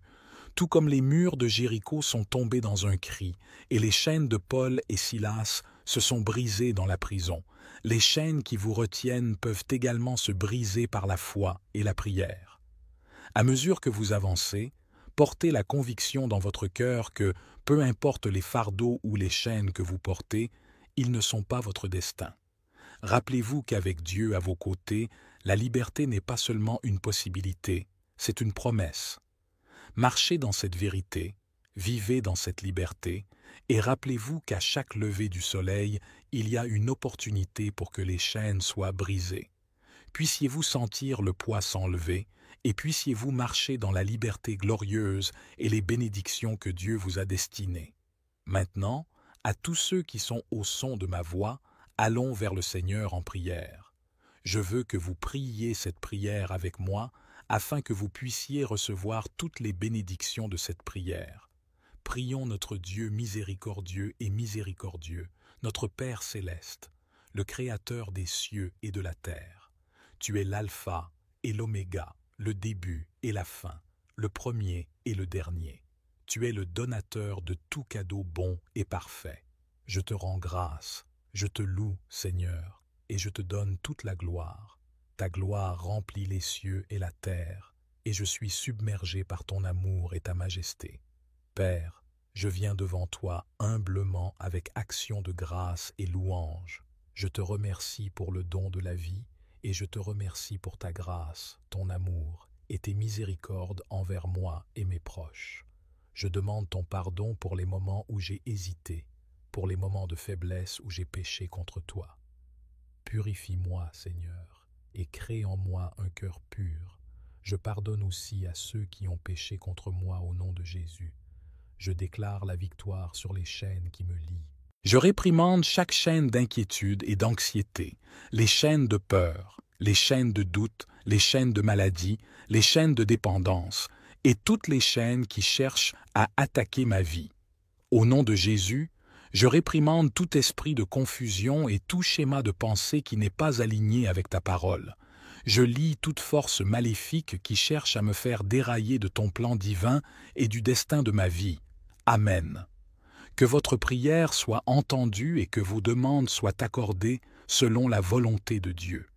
tout comme les murs de Jéricho sont tombés dans un cri, et les chaînes de Paul et Silas se sont brisées dans la prison. Les chaînes qui vous retiennent peuvent également se briser par la foi et la prière. À mesure que vous avancez, portez la conviction dans votre cœur que, peu importe les fardeaux ou les chaînes que vous portez, ils ne sont pas votre destin. Rappelez-vous qu'avec Dieu à vos côtés, la liberté n'est pas seulement une possibilité, c'est une promesse. Marchez dans cette vérité, vivez dans cette liberté, et rappelez-vous qu'à chaque lever du soleil, il y a une opportunité pour que les chaînes soient brisées. Puissiez-vous sentir le poids s'enlever, et puissiez-vous marcher dans la liberté glorieuse et les bénédictions que Dieu vous a destinées. Maintenant, à tous ceux qui sont au son de ma voix, allons vers le Seigneur en prière. Je veux que vous priiez cette prière avec moi, afin que vous puissiez recevoir toutes les bénédictions de cette prière. Prions notre Dieu miséricordieux et miséricordieux, notre Père céleste, le Créateur des cieux et de la terre. Tu es l'alpha et l'oméga, le début et la fin, le premier et le dernier. Tu es le donateur de tout cadeau bon et parfait. Je te rends grâce, je te loue, Seigneur, et je te donne toute la gloire. Ta gloire remplit les cieux et la terre, et je suis submergé par ton amour et ta majesté. Père, je viens devant toi humblement avec action de grâce et louange. Je te remercie pour le don de la vie, et je te remercie pour ta grâce, ton amour et tes miséricordes envers moi et mes proches. Je demande ton pardon pour les moments où j'ai hésité, pour les moments de faiblesse où j'ai péché contre toi. Purifie-moi, Seigneur, et crée en moi un cœur pur. Je pardonne aussi à ceux qui ont péché contre moi au nom de Jésus. Je déclare la victoire sur les chaînes qui me lient. Je réprimande chaque chaîne d'inquiétude et d'anxiété, les chaînes de peur, les chaînes de doute, les chaînes de maladie, les chaînes de dépendance, et toutes les chaînes qui cherchent à attaquer ma vie. Au nom de Jésus, je réprimande tout esprit de confusion et tout schéma de pensée qui n'est pas aligné avec ta parole. Je lie toute force maléfique qui cherche à me faire dérailler de ton plan divin et du destin de ma vie. Amen. Que votre prière soit entendue et que vos demandes soient accordées selon la volonté de Dieu.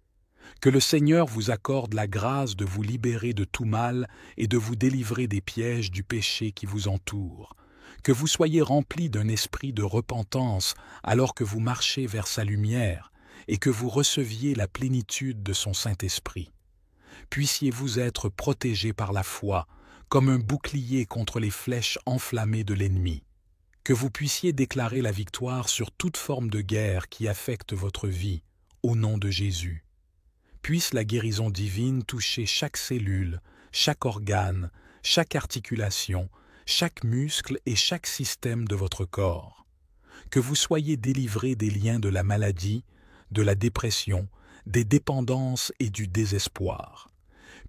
Que le Seigneur vous accorde la grâce de vous libérer de tout mal et de vous délivrer des pièges du péché qui vous entoure. Que vous soyez remplis d'un esprit de repentance alors que vous marchez vers sa lumière et que vous receviez la plénitude de son Saint-Esprit. Puissiez-vous être protégés par la foi, comme un bouclier contre les flèches enflammées de l'ennemi. Que vous puissiez déclarer la victoire sur toute forme de guerre qui affecte votre vie, au nom de Jésus. Puisse la guérison divine toucher chaque cellule, chaque organe, chaque articulation, chaque muscle et chaque système de votre corps. Que vous soyez délivrés des liens de la maladie, de la dépression, des dépendances et du désespoir.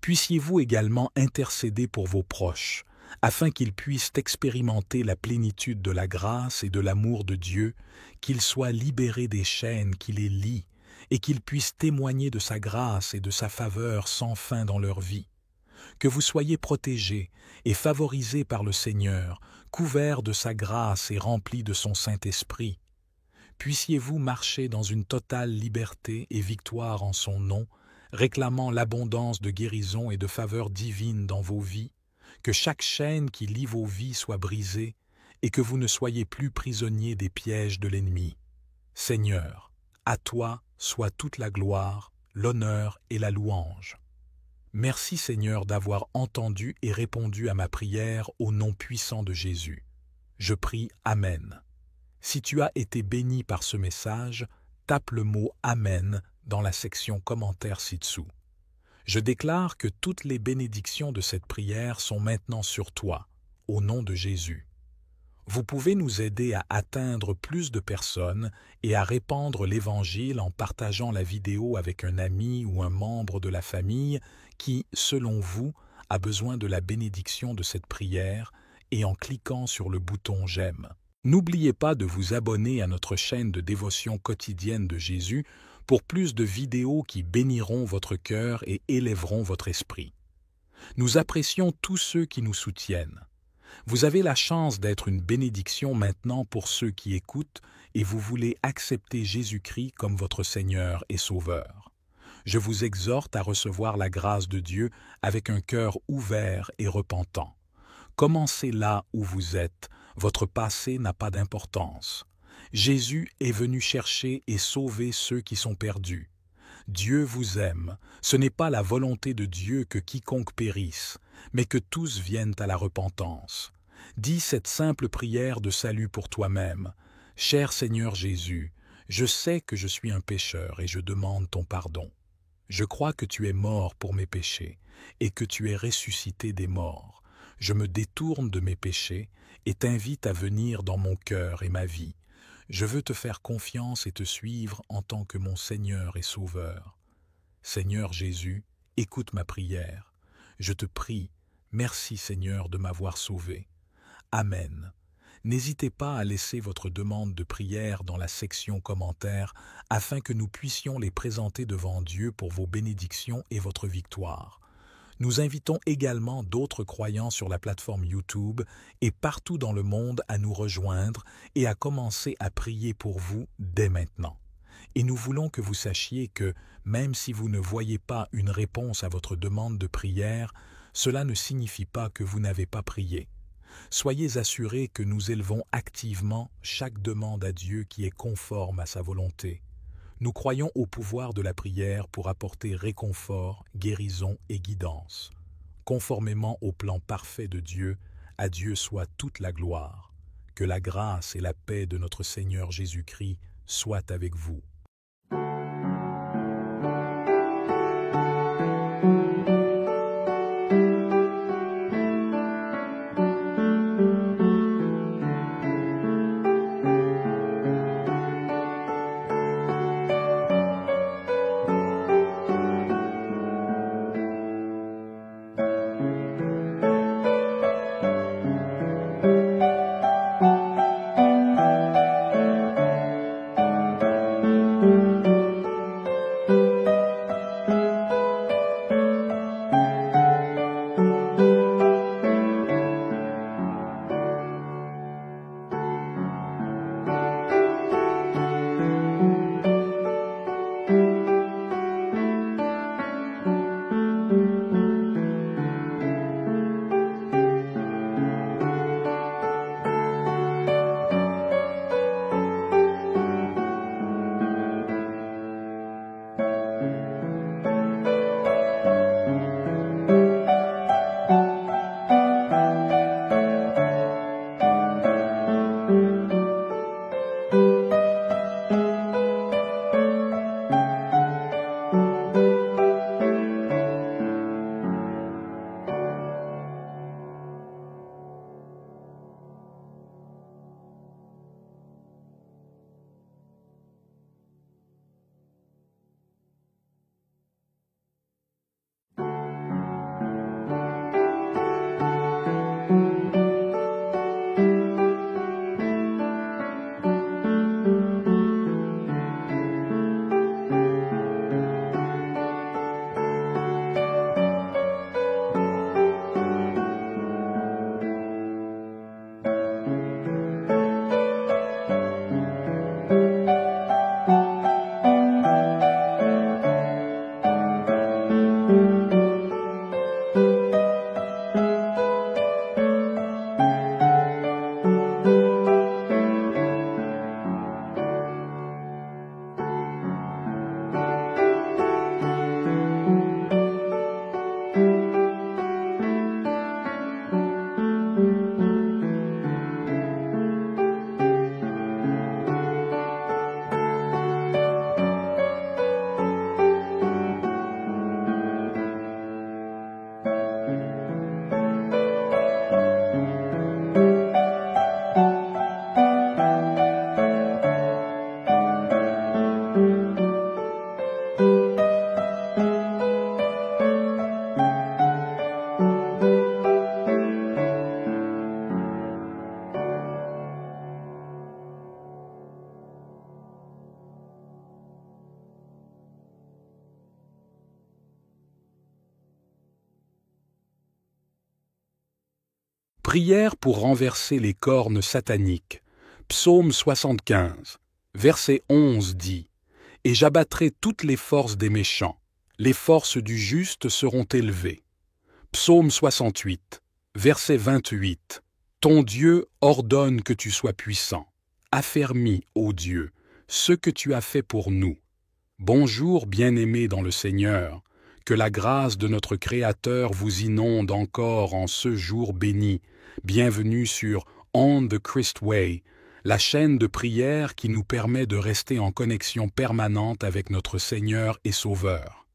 Puissiez-vous également intercéder pour vos proches, afin qu'ils puissent expérimenter la plénitude de la grâce et de l'amour de Dieu, qu'ils soient libérés des chaînes qui les lient, et qu'ils puissent témoigner de sa grâce et de sa faveur sans fin dans leur vie. Que vous soyez protégés et favorisés par le Seigneur, couverts de sa grâce et remplis de son Saint-Esprit. Puissiez-vous marcher dans une totale liberté et victoire en son nom, réclamant l'abondance de guérison et de faveur divine dans vos vies, que chaque chaîne qui lie vos vies soit brisée et que vous ne soyez plus prisonniers des pièges de l'ennemi. Seigneur, à toi soit toute la gloire, l'honneur et la louange. Merci Seigneur d'avoir entendu et répondu à ma prière au nom puissant de Jésus. Je prie Amen. Si tu as été béni par ce message, tape le mot Amen dans la section commentaires ci-dessous. Je déclare que toutes les bénédictions de cette prière sont maintenant sur toi, au nom de Jésus. Vous pouvez nous aider à atteindre plus de personnes et à répandre l'Évangile en partageant la vidéo avec un ami ou un membre de la famille qui, selon vous, a besoin de la bénédiction de cette prière et en cliquant sur le bouton « J'aime ». N'oubliez pas de vous abonner à notre chaîne de dévotion quotidienne de Jésus pour plus de vidéos qui béniront votre cœur et élèveront votre esprit. Nous apprécions tous ceux qui nous soutiennent. Vous avez la chance d'être une bénédiction maintenant pour ceux qui écoutent et vous voulez accepter Jésus-Christ comme votre Seigneur et Sauveur. Je vous exhorte à recevoir la grâce de Dieu avec un cœur ouvert et repentant. Commencez là où vous êtes, votre passé n'a pas d'importance. Jésus est venu chercher et sauver ceux qui sont perdus. Dieu vous aime, ce n'est pas la volonté de Dieu que quiconque périsse, mais que tous viennent à la repentance. Dis cette simple prière de salut pour toi-même. Cher Seigneur Jésus, je sais que je suis un pécheur et je demande ton pardon. Je crois que tu es mort pour mes péchés et que tu es ressuscité des morts. Je me détourne de mes péchés et t'invite à venir dans mon cœur et ma vie. Je veux te faire confiance et te suivre en tant que mon Seigneur et Sauveur. Seigneur Jésus, écoute ma prière. Je te prie, merci Seigneur de m'avoir sauvé. Amen. N'hésitez pas à laisser votre demande de prière dans la section commentaires afin que nous puissions les présenter devant Dieu pour vos bénédictions et votre victoire. Nous invitons également d'autres croyants sur la plateforme YouTube et partout dans le monde à nous rejoindre et à commencer à prier pour vous dès maintenant. Et nous voulons que vous sachiez que, même si vous ne voyez pas une réponse à votre demande de prière, cela ne signifie pas que vous n'avez pas prié. Soyez assurés que nous élevons activement chaque demande à Dieu qui est conforme à sa volonté. Nous croyons au pouvoir de la prière pour apporter réconfort, guérison et guidance. Conformément au plan parfait de Dieu, à Dieu soit toute la gloire. Que la grâce et la paix de notre Seigneur Jésus-Christ soient avec vous. Prière pour renverser les cornes sataniques. Psaume 75, verset 11 dit « Et j'abattrai toutes les forces des méchants, les forces du juste seront élevées. » Psaume 68, verset 28. Ton Dieu ordonne que tu sois puissant. Affermis, ô Dieu, ce que tu as fait pour nous. Bonjour, bien-aimés dans le Seigneur, que la grâce de notre Créateur vous inonde encore en ce jour béni. Bienvenue sur On the Christ Way, la chaîne de prière qui nous permet de rester en connexion permanente avec notre Seigneur et Sauveur.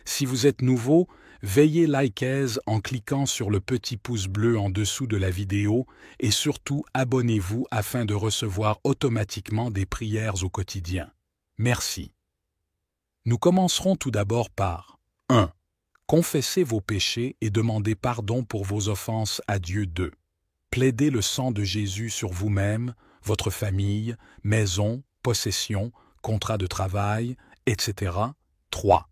Si vous êtes nouveau, veillez liker en cliquant sur le petit pouce bleu en dessous de la vidéo et surtout abonnez-vous afin de recevoir automatiquement des prières au quotidien. Merci. Nous commencerons tout d'abord par 1. Confessez vos péchés et demandez pardon pour vos offenses à Dieu. 2. Plaidez le sang de Jésus sur vous-même, votre famille, maison, possession, contrat de travail, etc. 3.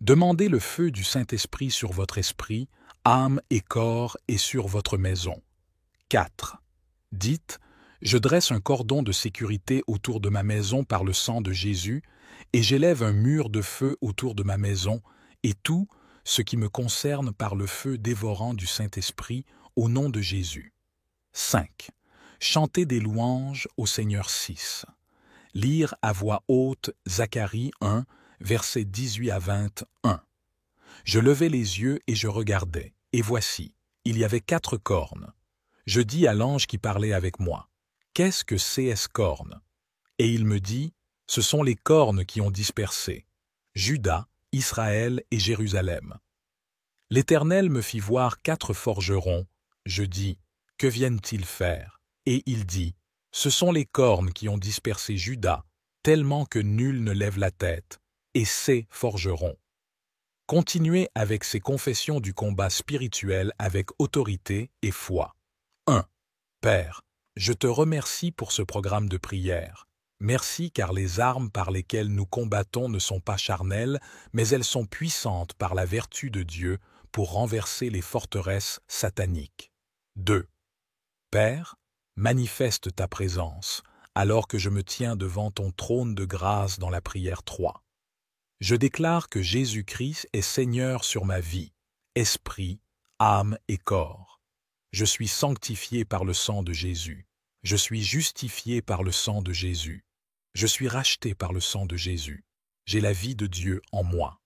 Demandez le feu du Saint-Esprit sur votre esprit, âme et corps et sur votre maison. 4. Dites, je dresse un cordon de sécurité autour de ma maison par le sang de Jésus, et j'élève un mur de feu autour de ma maison, et tout ce qui me concerne par le feu dévorant du Saint-Esprit, au nom de Jésus. 5. Chantez des louanges au Seigneur 6. Lire à voix haute Zacharie 1, versets 18 à 21. Je levai les yeux et je regardai, et voici, il y avait 4 cornes. Je dis à l'ange qui parlait avec moi, « Qu'est-ce que ces cornes ?» Et il me dit, « Ce sont les cornes qui ont dispersé Juda, Israël et Jérusalem. » L'Éternel me fit voir 4 forgerons. Je dis, « Que viennent-ils faire ?» Et il dit, « Ce sont les cornes qui ont dispersé Juda, tellement que nul ne lève la tête, et ces forgerons. » Continuez avec ces confessions du combat spirituel avec autorité et foi. 1. Père, je te remercie pour ce programme de prière. Merci car les armes par lesquelles nous combattons ne sont pas charnelles, mais elles sont puissantes par la vertu de Dieu pour renverser les forteresses sataniques. 2. Père, manifeste ta présence, alors que je me tiens devant ton trône de grâce dans la prière 3. Je déclare que Jésus-Christ est Seigneur sur ma vie, esprit, âme et corps. Je suis sanctifié par le sang de Jésus. Je suis justifié par le sang de Jésus. Je suis racheté par le sang de Jésus. J'ai la vie de Dieu en moi.